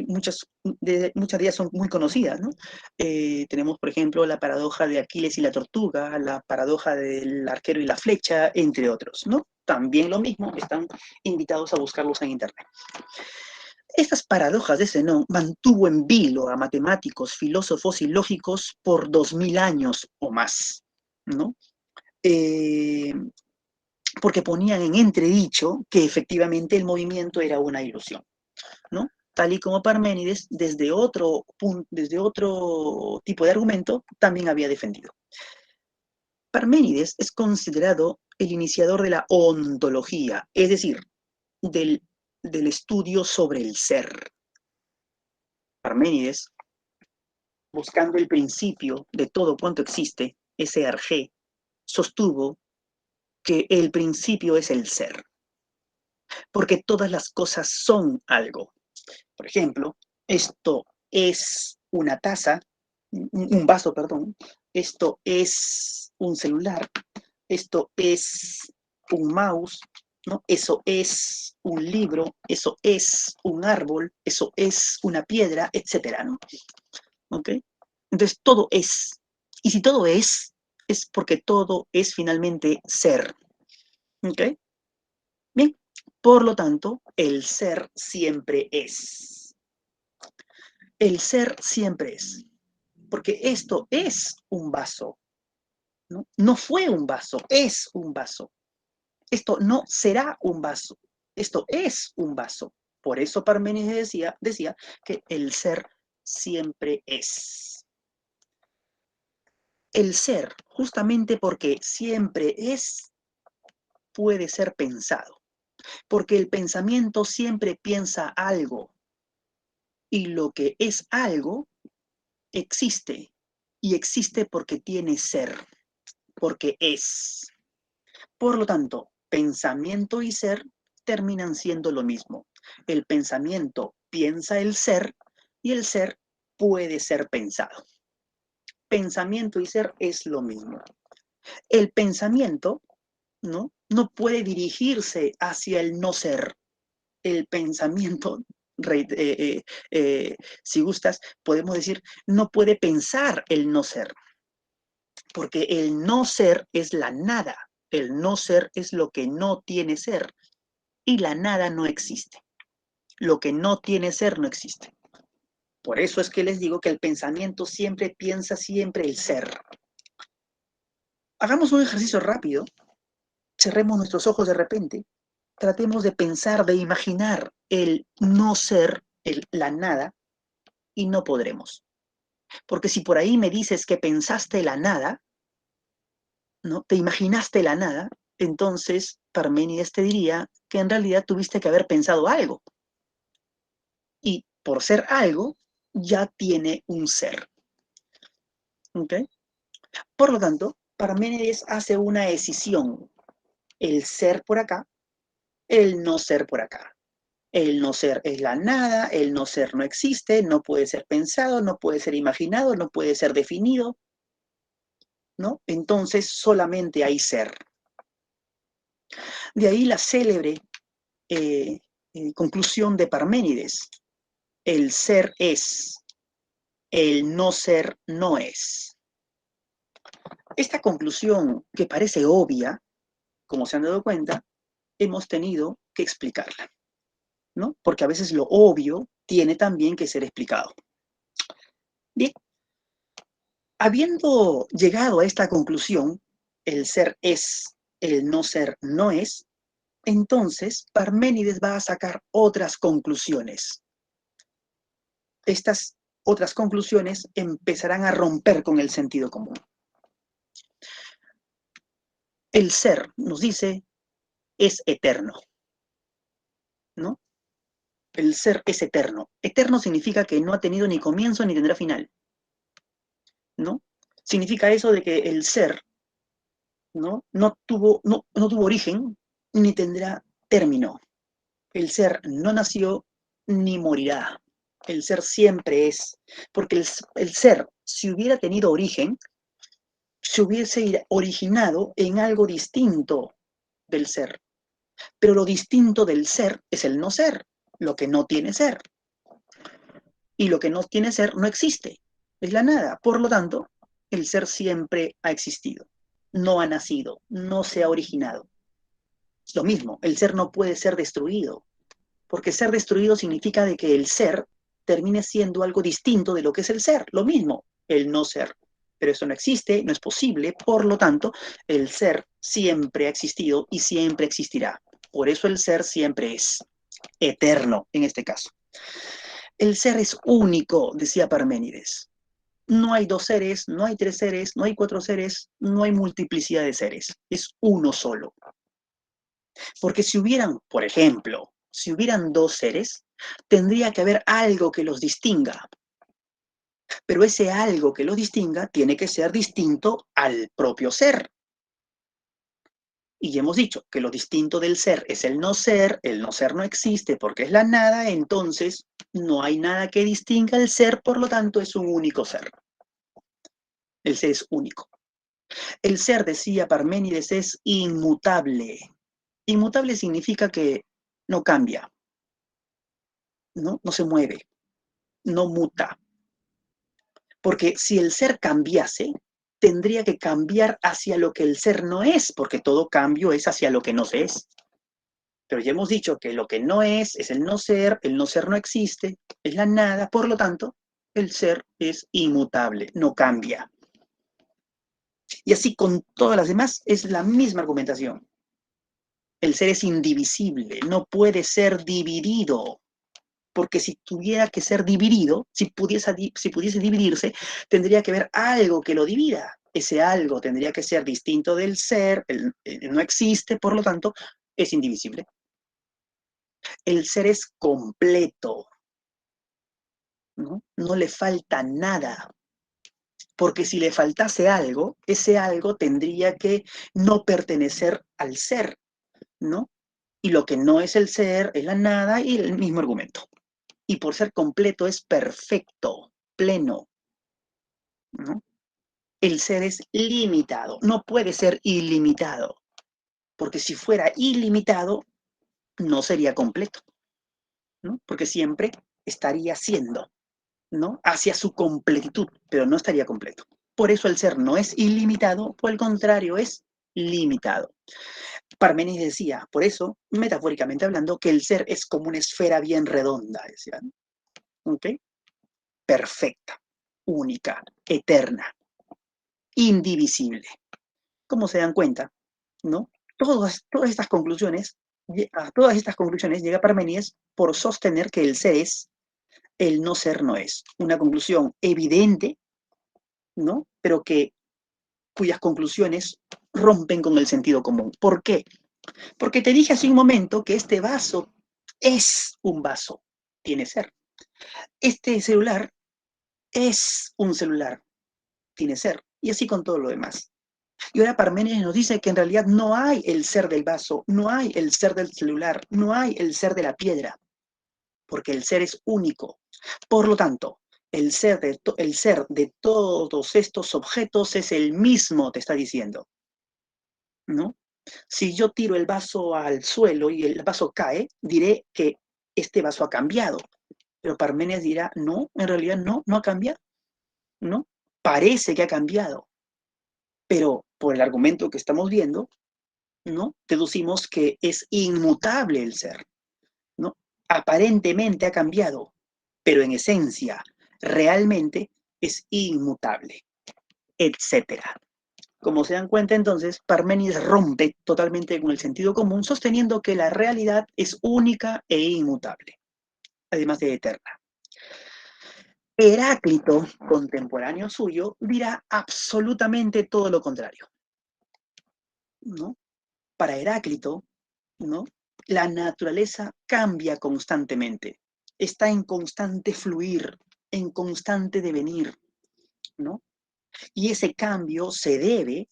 muchas de ellas son muy conocidas, ¿no? Tenemos, por ejemplo, la paradoja de Aquiles y la tortuga, la paradoja del arquero y la flecha, entre otros, ¿no? También lo mismo, están invitados a buscarlos en Internet. Estas paradojas de Zenón mantuvo en vilo a matemáticos, filósofos y lógicos por 2000 años o más, ¿no? Porque ponían en entredicho que efectivamente el movimiento era una ilusión, ¿no? Tal y como Parménides, desde otro tipo de argumento, también había defendido. Parménides es considerado el iniciador de la ontología, es decir, del estudio sobre el ser. Parménides, buscando el principio de todo cuanto existe, ese arjé, sostuvo que el principio es el ser, porque todas las cosas son algo. Por ejemplo, esto es una taza, un vaso, perdón, esto es un celular, esto es un mouse, ¿no? Eso es un libro, eso es un árbol, eso es una piedra, etcétera, ¿no? ¿Ok? Entonces todo es. Y si todo es porque todo es finalmente ser. ¿Ok? Bien. Por lo tanto, el ser siempre es. El ser siempre es. Porque esto es un vaso, ¿no? No fue un vaso, es un vaso. Esto no será un vaso, esto es un vaso. Por eso Parménides decía que el ser siempre es. El ser, justamente porque siempre es, puede ser pensado. Porque el pensamiento siempre piensa algo. Y lo que es algo existe. Y existe porque tiene ser. Porque es. Por lo tanto, pensamiento y ser terminan siendo lo mismo. El pensamiento piensa el ser y el ser puede ser pensado. Pensamiento y ser es lo mismo. El pensamiento, ¿no? No puede dirigirse hacia el no ser. El pensamiento, si gustas, podemos decir, no puede pensar el no ser, porque el no ser es la nada. El no ser es lo que no tiene ser y la nada no existe. Lo que no tiene ser no existe. Por eso es que les digo que el pensamiento siempre piensa siempre el ser. Hagamos un ejercicio rápido, cerremos nuestros ojos de repente, tratemos de pensar, de imaginar el no ser, la nada, y no podremos. Porque si por ahí me dices que pensaste la nada, ¿no? Te imaginaste la nada, entonces Parménides te diría que en realidad tuviste que haber pensado algo. Y por ser algo, ya tiene un ser. ¿Ok? Por lo tanto, Parménides hace una escisión. El ser por acá, el no ser por acá. El no ser es la nada, el no ser no existe, no puede ser pensado, no puede ser imaginado, no puede ser definido, ¿no? Entonces solamente hay ser. De ahí la célebre conclusión de Parménides. El ser es, el no ser no es. Esta conclusión, que parece obvia, como se han dado cuenta, hemos tenido que explicarla, ¿no? Porque a veces lo obvio tiene también que ser explicado. Bien, habiendo llegado a esta conclusión, el ser es, el no ser no es, entonces Parménides va a sacar otras conclusiones. Estas otras conclusiones empezarán a romper con el sentido común. El ser, nos dice, es eterno, ¿no? El ser es eterno. Eterno significa que no ha tenido ni comienzo ni tendrá final, ¿no? Significa eso de que el ser, ¿no? No tuvo origen ni tendrá término. El ser no nació ni morirá. El ser siempre es. Porque el ser, si hubiera tenido origen, se hubiese originado en algo distinto del ser. Pero lo distinto del ser es el no ser, lo que no tiene ser. Y lo que no tiene ser no existe, es la nada. Por lo tanto, el ser siempre ha existido, no ha nacido, no se ha originado. Lo mismo, el ser no puede ser destruido, porque ser destruido significa de que el ser termine siendo algo distinto de lo que es el ser, lo mismo, el no ser. Pero eso no existe, no es posible, por lo tanto, el ser siempre ha existido y siempre existirá. Por eso el ser siempre es eterno en este caso. El ser es único, decía Parménides. No hay dos seres, no hay tres seres, no hay cuatro seres, no hay multiplicidad de seres. Es uno solo. Porque si hubieran, por ejemplo, si hubieran dos seres, tendría que haber algo que los distinga. Pero ese algo que los distinga tiene que ser distinto al propio ser. Y ya hemos dicho que lo distinto del ser es el no ser no existe porque es la nada, entonces no hay nada que distinga el ser, por lo tanto es un único ser. El ser es único. El ser, decía Parménides, es inmutable. Inmutable significa que no cambia, ¿no? No se mueve, no muta. Porque si el ser cambiase, tendría que cambiar hacia lo que el ser no es, porque todo cambio es hacia lo que no se es. Pero ya hemos dicho que lo que no es el no ser no existe, es la nada, por lo tanto, el ser es inmutable, no cambia. Y así con todas las demás es la misma argumentación. El ser es indivisible, no puede ser dividido, porque si tuviera que ser dividido, si pudiese dividirse, tendría que haber algo que lo divida. Ese algo tendría que ser distinto del ser, no existe, por lo tanto, es indivisible. El ser es completo, ¿no? No le falta nada, porque si le faltase algo, ese algo tendría que no pertenecer al ser, ¿no? Y lo que no es el ser es la nada y el mismo argumento. Y por ser completo es perfecto. pleno, ¿no? El ser es limitado, no puede ser ilimitado, porque si fuera ilimitado, no sería completo, ¿no? Porque siempre estaría siendo, ¿no? Hacia su completitud, pero no estaría completo. Por eso el ser no es ilimitado, por el contrario, es limitado. Parménides decía, por eso, metafóricamente hablando, que el ser es como una esfera bien redonda, decía, ¿no? ¿Ok? Perfecta, única, eterna, indivisible. Como se dan cuenta, ¿no? A todas estas conclusiones llega Parménides por sostener que el ser es, el no ser no es. Una conclusión evidente, ¿no? Pero cuyas conclusiones rompen con el sentido común. ¿Por qué? Porque te dije hace un momento que este vaso es un vaso, tiene ser. Este celular es un celular, tiene ser. Y así con todo lo demás. Y ahora Parménides nos dice que en realidad no hay el ser del vaso, no hay el ser del celular, no hay el ser de la piedra, porque el ser es único. Por lo tanto, el ser de todos estos objetos es el mismo, te está diciendo, ¿no? Si yo tiro el vaso al suelo y el vaso cae, diré que este vaso ha cambiado. Pero Parménides dirá, no, en realidad no, no ha cambiado, ¿no? Parece que ha cambiado, pero por el argumento que estamos viendo, ¿no? Deducimos que es inmutable el ser, ¿no? Aparentemente ha cambiado, pero en esencia, realmente es inmutable, etcétera. Como se dan cuenta entonces, Parménides rompe totalmente con el sentido común, sosteniendo que la realidad es única e inmutable, además de eterna. Heráclito, contemporáneo suyo, dirá absolutamente todo lo contrario, ¿no? Para Heráclito, ¿no? La naturaleza cambia constantemente, está en constante fluir, en constante devenir, ¿no? Y ese cambio se debe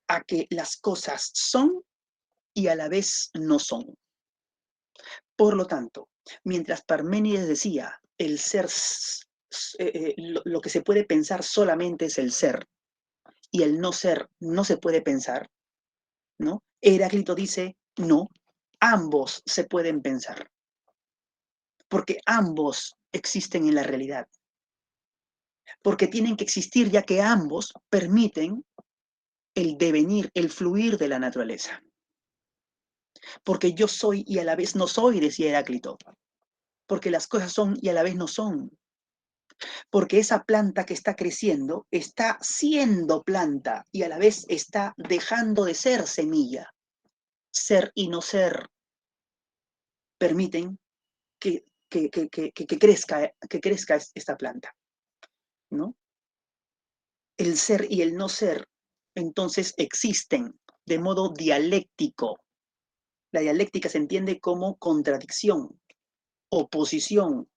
a que las cosas son y a la vez no son. Por lo tanto, mientras Parménides decía, el ser, lo que se puede pensar solamente es el ser, y el no ser no se puede pensar, ¿no? Heráclito dice, no, ambos se pueden pensar, porque ambos existen en la realidad, porque tienen que existir ya que ambos permiten el devenir, el fluir de la naturaleza. Porque yo soy y a la vez no soy, decía Heráclito, porque las cosas son y a la vez no son, porque esa planta que está creciendo está siendo planta y a la vez está dejando de ser semilla. Ser y no ser permiten que crezca esta planta, ¿no? El ser y el no ser, entonces existen de modo dialéctico. La dialéctica se entiende como contradicción, oposición.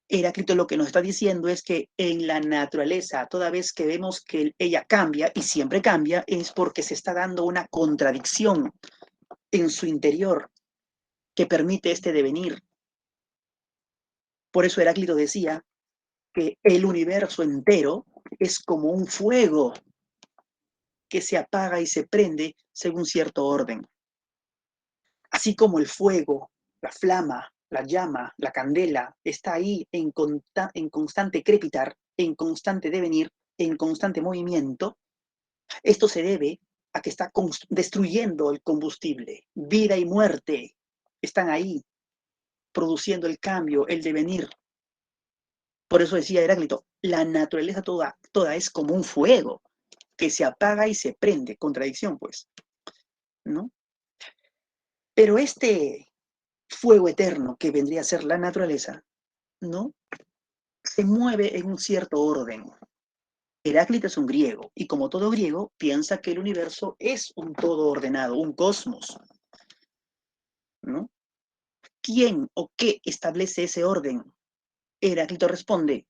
Heráclito lo que nos está diciendo es que en la naturaleza, toda vez que vemos que ella cambia, y siempre cambia, es porque se está dando una contradicción en su interior que permite este devenir. Por eso Heráclito decía que el universo entero es como un fuego que se apaga y se prende según cierto orden. Así como el fuego, la flama, la llama, la candela, está ahí en constante crepitar, en constante devenir, en constante movimiento, esto se debe a que está destruyendo el combustible. Vida y muerte están ahí, produciendo el cambio, el devenir. Por eso decía Heráclito, la naturaleza toda es como un fuego que se apaga y se prende. Contradicción, pues, ¿no? Pero este fuego eterno que vendría a ser la naturaleza, ¿no? Se mueve en un cierto orden. Heráclito es un griego, y como todo griego, piensa que el universo es un todo ordenado, un cosmos, ¿no? ¿Quién o qué establece ese orden? Heráclito responde,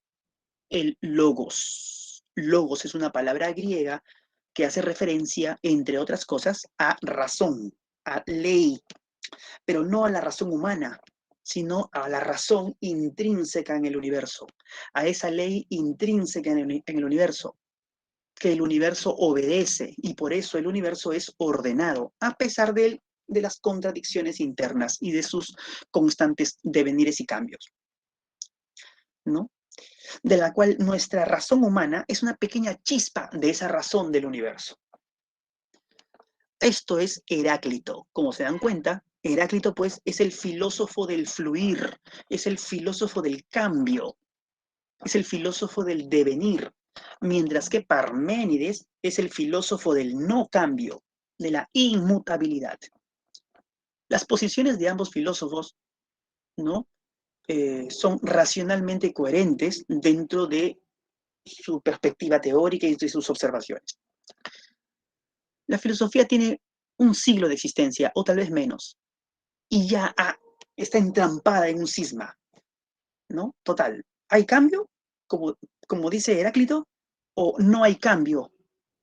el logos. Logos es una palabra griega que hace referencia, entre otras cosas, a razón, a ley, pero no a la razón humana, sino a la razón intrínseca en el universo, a esa ley intrínseca en el universo, que el universo obedece, y por eso el universo es ordenado, a pesar de las contradicciones internas y de sus constantes devenires y cambios, ¿no? De la cual nuestra razón humana es una pequeña chispa de esa razón del universo. Esto es Heráclito. Como se dan cuenta, Heráclito pues es el filósofo del fluir, es el filósofo del cambio, es el filósofo del devenir, mientras que Parménides es el filósofo del no cambio, de la inmutabilidad. Las posiciones de ambos filósofos, ¿no? Son racionalmente coherentes dentro de su perspectiva teórica y de sus observaciones. La filosofía tiene un siglo de existencia, o tal vez menos, y ya está entrampada en un cisma, ¿no? Total. ¿Hay cambio, como dice Heráclito, o no hay cambio,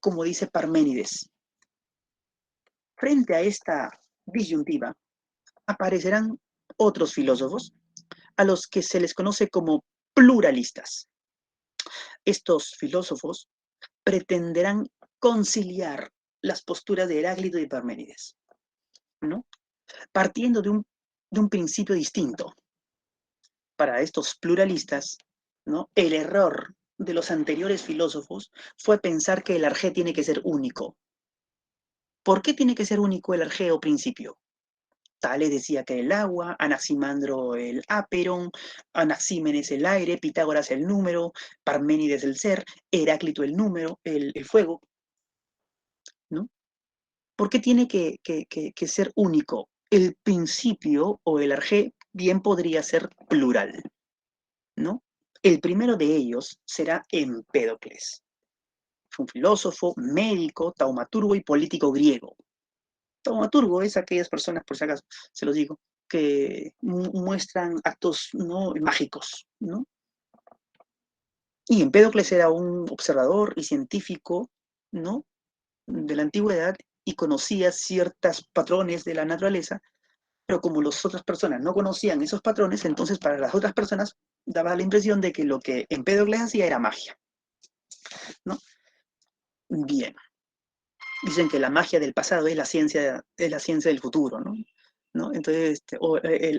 como dice Parménides? Frente a esta disyuntiva, aparecerán otros filósofos a los que se les conoce como pluralistas. Estos filósofos pretenderán conciliar las posturas de Heráclito y Parménides, ¿no? Partiendo de un principio distinto. Para estos pluralistas, ¿no? El error de los anteriores filósofos fue pensar que el arjé tiene que ser único. ¿Por qué tiene que ser único el arjé o principio? Tales decía que el agua, Anaximandro el áperon, Anaxímenes el aire, Pitágoras el número, Parménides el ser, Heráclito el número, el fuego, ¿no? ¿Por qué tiene que ser único? El principio o el arjé bien podría ser plural, ¿no? El primero de ellos será Empédocles. Fue un filósofo, médico, taumaturgo y político griego. Taumaturgo es aquellas personas, por si acaso se los digo, que muestran actos, ¿no?, mágicos, ¿no? Y Empédocles era un observador y científico, ¿no?, de la antigüedad, y conocía ciertos patrones de la naturaleza, pero como las otras personas no conocían esos patrones, entonces para las otras personas daba la impresión de que lo que Empédocles hacía era magia, ¿no? Bien. Dicen que la magia del pasado es la ciencia del futuro, ¿no? ¿No? Entonces,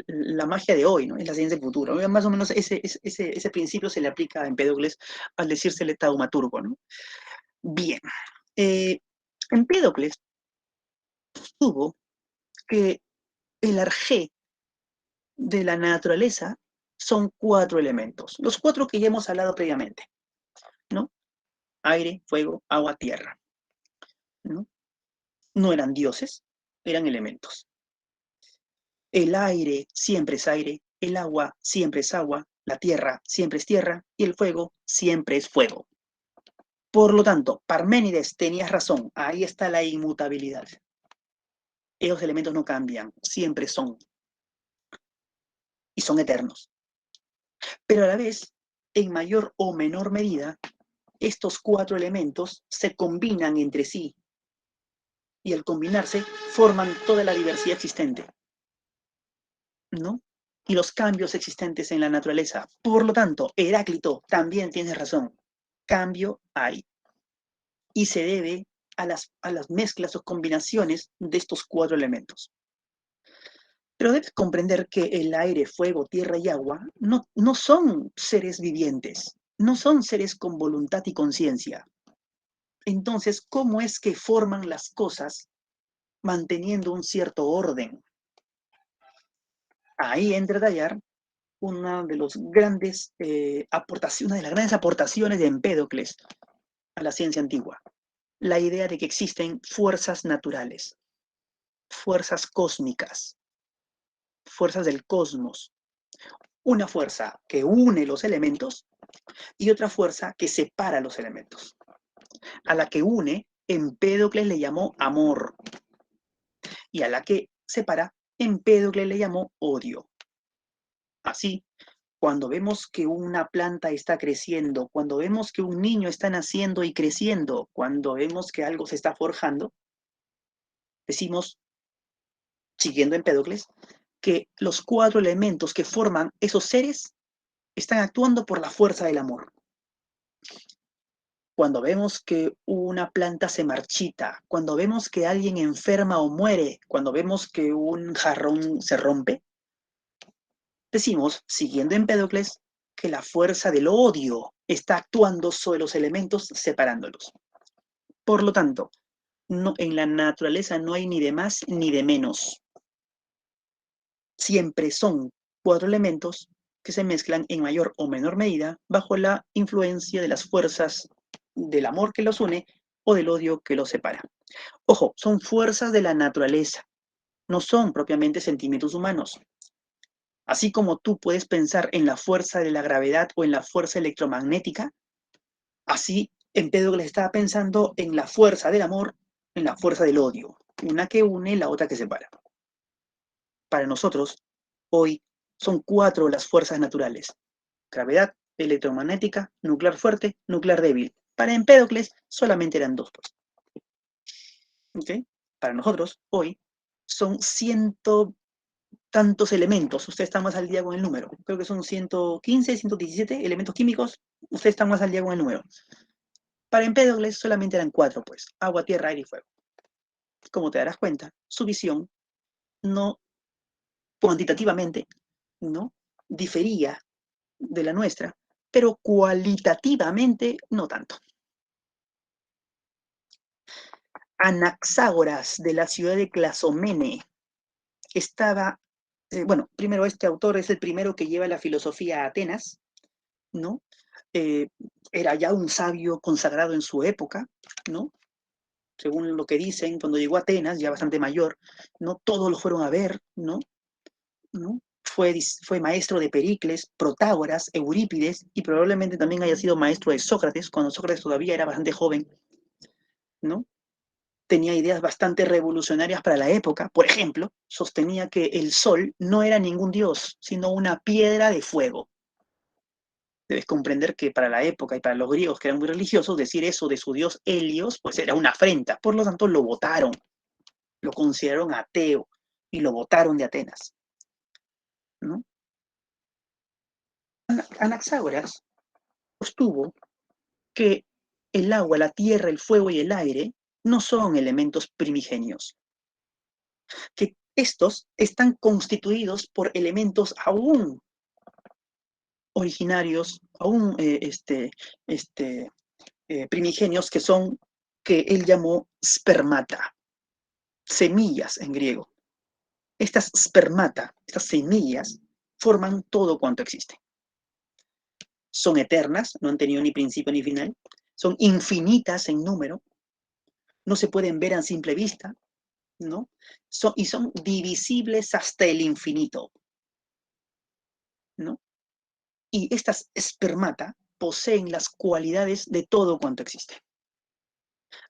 la magia de hoy, ¿no?, es la ciencia del futuro. Más o menos ese principio se le aplica a Empédocles al decírsele taumaturgo, ¿no? Bien. Empédocles tuvo que el arjé de la naturaleza son 4 elementos, los 4 que ya hemos hablado previamente, ¿no? Aire, fuego, agua, tierra, ¿no? No eran dioses, eran elementos. El aire siempre es aire, el agua siempre es agua, la tierra siempre es tierra y el fuego siempre es fuego. Por lo tanto, Parménides, tenías razón, ahí está la inmutabilidad. Esos elementos no cambian, siempre son. Y son eternos. Pero a la vez, en mayor o menor medida, estos 4 elementos se combinan entre sí. Y al combinarse, forman toda la diversidad existente, ¿no? Y los cambios existentes en la naturaleza. Por lo tanto, Heráclito, también tienes razón. Cambio hay. Y se debe a las mezclas o combinaciones de estos 4 elementos. Pero debes comprender que el aire, fuego, tierra y agua no son seres vivientes, no son seres con voluntad y conciencia. Entonces, ¿cómo es que forman las cosas manteniendo un cierto orden? Ahí entra a tallar una de las grandes aportaciones de Empédocles a la ciencia antigua, la idea de que existen fuerzas naturales, fuerzas cósmicas, fuerzas del cosmos, una fuerza que une los elementos y otra fuerza que separa los elementos. A la que une, Empédocles le llamó amor, y a la que separa, Empédocles le llamó odio. Así, cuando vemos que una planta está creciendo, cuando vemos que un niño está naciendo y creciendo, cuando vemos que algo se está forjando, decimos, siguiendo Empédocles, que los 4 elementos que forman esos seres están actuando por la fuerza del amor. Cuando vemos que una planta se marchita, cuando vemos que alguien enferma o muere, cuando vemos que un jarrón se rompe, decimos, siguiendo Empédocles, que la fuerza del odio está actuando sobre los elementos separándolos. Por lo tanto, en la naturaleza no hay ni de más ni de menos. Siempre son 4 elementos que se mezclan en mayor o menor medida bajo la influencia de las fuerzas del amor que los une o del odio que los separa. Ojo, son fuerzas de la naturaleza, no son propiamente sentimientos humanos. Así como tú puedes pensar en la fuerza de la gravedad o en la fuerza electromagnética, así Empédocles estaba pensando en la fuerza del amor, en la fuerza del odio, una que une, la otra que separa. Para nosotros, hoy, son 4 las fuerzas naturales: gravedad, electromagnética, nuclear fuerte, nuclear débil. Para Empédocles solamente eran 2. ¿Okay? Para nosotros, hoy, son tantos elementos. Usted está más al día con el número. Creo que son 115, 117 elementos químicos. Usted está más al día con el número. Para Empédocles solamente eran 4, pues: agua, tierra, aire y fuego. Como te darás cuenta, su visión no cuantitativamente no difería de la nuestra, pero cualitativamente no tanto. Anaxágoras, de la ciudad de Clasomene, estaba, bueno, primero este autor es el primero que lleva la filosofía a Atenas, ¿no? Era ya un sabio consagrado en su época, ¿no? Según lo que dicen, cuando llegó a Atenas, ya bastante mayor, ¿no? Todos lo fueron a ver, ¿no? ¿No? Fue maestro de Pericles, Protágoras, Eurípides, y probablemente también haya sido maestro de Sócrates, cuando Sócrates todavía era bastante joven, ¿no? Tenía ideas bastante revolucionarias para la época. Por ejemplo, sostenía que el sol no era ningún dios, sino una piedra de fuego. Debes comprender que para la época y para los griegos, que eran muy religiosos, decir eso de su dios Helios, pues era una afrenta. Por lo tanto, lo votaron, lo consideraron ateo y lo votaron de Atenas, ¿no? Anaxágoras sostuvo que el agua, la tierra, el fuego y el aire no son elementos primigenios, que estos están constituidos por elementos aún originarios, aún primigenios, que él llamó spermata, semillas en griego. Estas spermata, estas semillas, forman todo cuanto existe. Son eternas, no han tenido ni principio ni final, son infinitas en número, no se pueden ver a simple vista, ¿no? Y son divisibles hasta el infinito, ¿no? Y estas spermata poseen las cualidades de todo cuanto existe.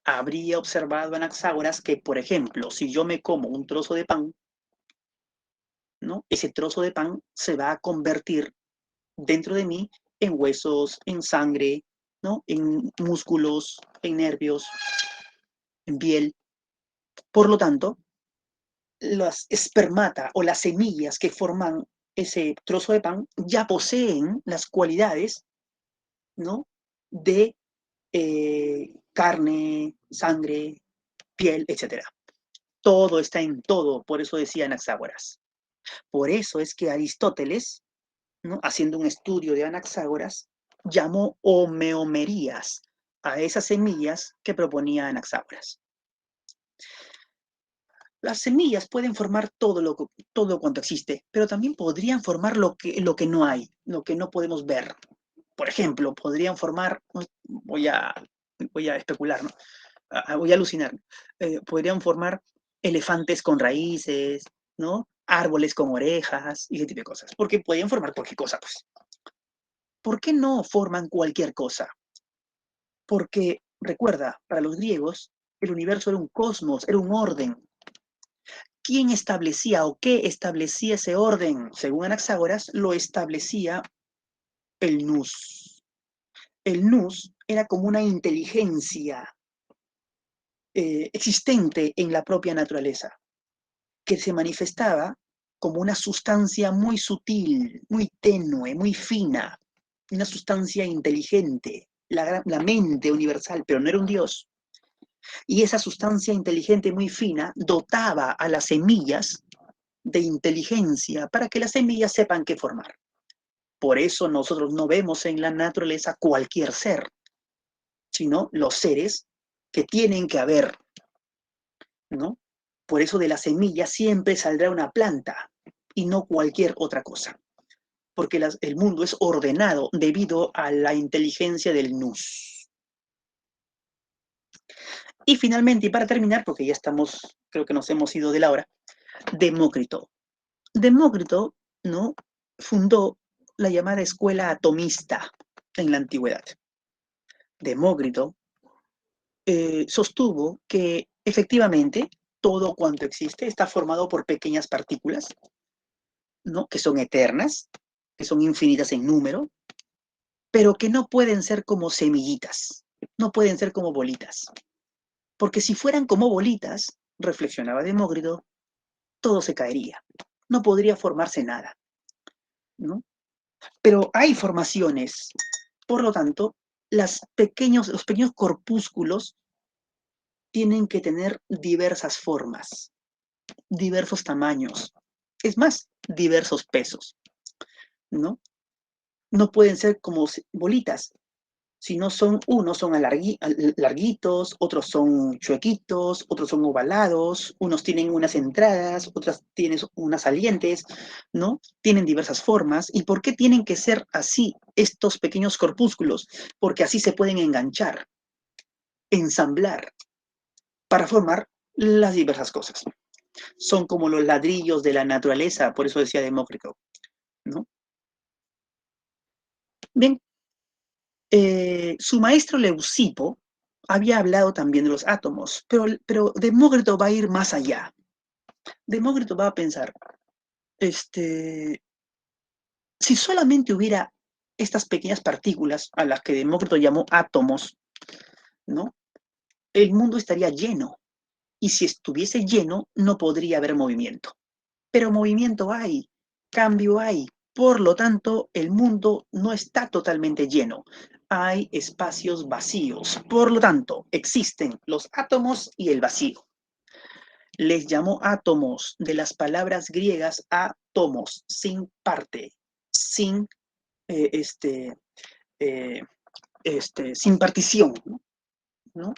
Habría observado Anaxágoras que, por ejemplo, si yo me como un trozo de pan, ¿no? Ese trozo de pan se va a convertir dentro de mí en huesos, en sangre, ¿no? En músculos, en nervios, en piel. Por lo tanto, las espermata o las semillas que forman ese trozo de pan ya poseen las cualidades, ¿no? De carne, sangre, piel, etc. Todo está en todo, por eso decía Anaxágoras. Por eso es que Aristóteles, ¿no?, haciendo un estudio de Anaxágoras, llamó homeomerías a esas semillas que proponía Anaxágoras. Las semillas pueden formar todo cuanto existe, pero también podrían formar lo que no hay, lo que no podemos ver. Por ejemplo, podrían formar, voy a especular, ¿no? Voy a alucinar. Podrían formar elefantes con raíces, ¿no? Árboles con orejas y ese tipo de cosas. Porque podrían formar cualquier cosa, pues. ¿Por qué no forman cualquier cosa? Porque, recuerda, para los griegos, el universo era un cosmos, era un orden. ¿Quién establecía o qué establecía ese orden? Según Anaxágoras, lo establecía el nous. El nous era como una inteligencia existente en la propia naturaleza, que se manifestaba como una sustancia muy sutil, muy tenue, muy fina, una sustancia inteligente, la mente universal, pero no era un Dios. Y esa sustancia inteligente muy fina dotaba a las semillas de inteligencia para que las semillas sepan qué formar. Por eso nosotros no vemos en la naturaleza cualquier ser, sino los seres que tienen que haber, ¿no? Por eso de la semilla siempre saldrá una planta y no cualquier otra cosa, porque el mundo es ordenado debido a la inteligencia del nous. Y finalmente, y para terminar, porque ya estamos, creo que nos hemos ido de la hora, Demócrito. Demócrito, ¿no?, fundó la llamada escuela atomista en la antigüedad. Demócrito sostuvo que efectivamente todo cuanto existe está formado por pequeñas partículas, ¿no?, que son eternas, que son infinitas en número, pero que no pueden ser como semillitas, no pueden ser como bolitas. Porque si fueran como bolitas, reflexionaba Demócrito, todo se caería, no podría formarse nada, ¿no? Pero hay formaciones, por lo tanto, los pequeños corpúsculos tienen que tener diversas formas, diversos tamaños, es más, diversos pesos, ¿no? No pueden ser como bolitas, sino unos son larguitos, otros son chuequitos, otros son ovalados, unos tienen unas entradas, otras tienen unas salientes, ¿no? Tienen diversas formas. ¿Y por qué tienen que ser así estos pequeños corpúsculos? Porque así se pueden enganchar, ensamblar, para formar las diversas cosas. Son como los ladrillos de la naturaleza, por eso decía Demócrito, ¿no? Bien, su maestro Leucipo había hablado también de los átomos, pero Demócrito va a ir más allá. Demócrito va a pensar, si solamente hubiera estas pequeñas partículas a las que Demócrito llamó átomos, ¿no?, el mundo estaría lleno, y si estuviese lleno no podría haber movimiento. Pero movimiento hay, cambio hay, por lo tanto el mundo no está totalmente lleno. Hay espacios vacíos, por lo tanto existen los átomos y el vacío. Les llamó átomos de las palabras griegas átomos, sin parte, sin, sin partición, ¿no?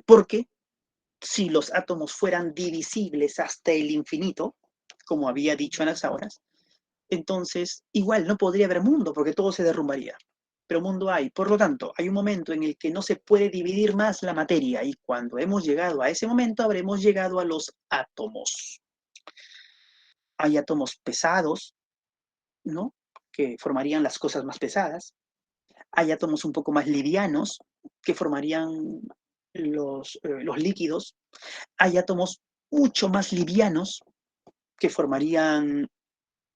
Porque si los átomos fueran divisibles hasta el infinito, como había dicho Anaxágoras, entonces igual no podría haber mundo porque todo se derrumbaría. Pero mundo hay. Por lo tanto, hay un momento en el que no se puede dividir más la materia y cuando hemos llegado a ese momento habremos llegado a los átomos. Hay átomos pesados, ¿no?, que formarían las cosas más pesadas. Hay átomos un poco más livianos que formarían los líquidos. Hay átomos mucho más livianos que formarían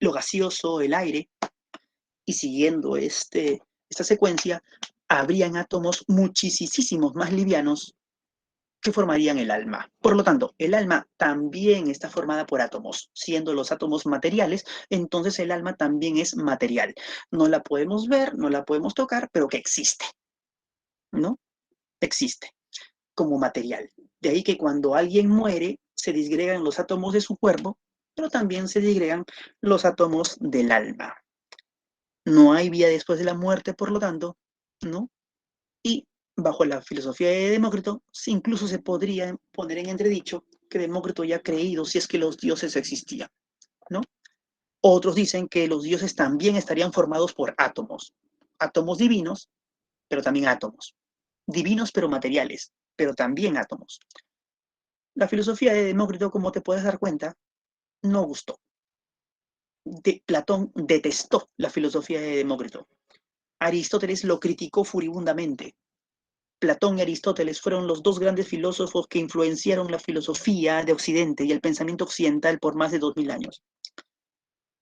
lo gaseoso, el aire, y siguiendo esta secuencia, habrían átomos muchísimos más livianos que formarían el alma. Por lo tanto, el alma también está formada por átomos, siendo los átomos materiales, entonces el alma también es material. No la podemos ver, no la podemos tocar, pero que existe, ¿no? Existe como material. De ahí que cuando alguien muere, se disgregan los átomos de su cuerpo, pero también se disgregan los átomos del alma. No hay vida después de la muerte, por lo tanto, ¿no? Y bajo la filosofía de Demócrito, incluso se podría poner en entredicho que Demócrito ya ha creído si es que los dioses existían, ¿no? Otros dicen que los dioses también estarían formados por átomos, átomos divinos, pero también átomos, divinos pero materiales, pero también átomos. La filosofía de Demócrito, como te puedes dar cuenta, no gustó. Platón detestó la filosofía de Demócrito. Aristóteles lo criticó furibundamente. Platón y Aristóteles fueron los dos grandes filósofos que influenciaron la filosofía de Occidente y el pensamiento occidental por más de 2000 años.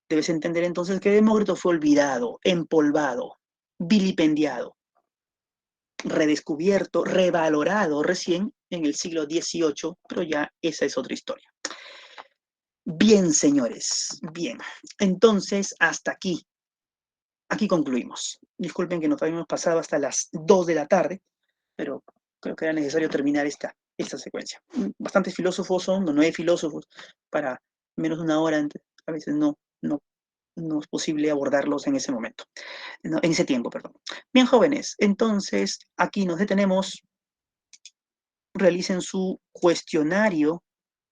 Debes entender entonces que Demócrito fue olvidado, empolvado, vilipendiado, redescubierto, revalorado recién en el siglo XVIII, pero ya esa es otra historia. Bien, señores, bien. Entonces, hasta aquí. Aquí concluimos. Disculpen que nos habíamos pasado hasta las 2 de la tarde, pero creo que era necesario terminar esta secuencia. Bastantes filósofos son, no 9 filósofos, para menos de una hora, a veces no es posible abordarlos en ese momento, no, en ese tiempo, perdón. Bien, jóvenes, entonces aquí nos detenemos, realicen su cuestionario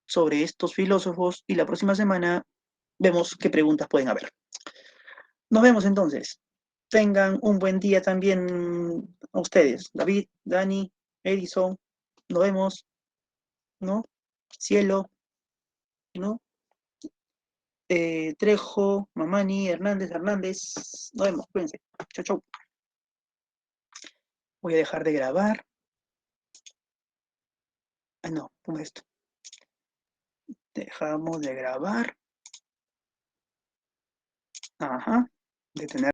sobre estos filósofos y la próxima semana vemos qué preguntas pueden haber. Nos vemos entonces. Tengan un buen día también a ustedes. David, Dani, Edison, nos vemos, ¿no? Cielo, ¿no? Trejo, Mamani, Hernández. Nos vemos, cuídense. Chau, chau. Voy a dejar de grabar. Ah, no, ¿cómo es esto? Dejamos de grabar. Ajá. Detener.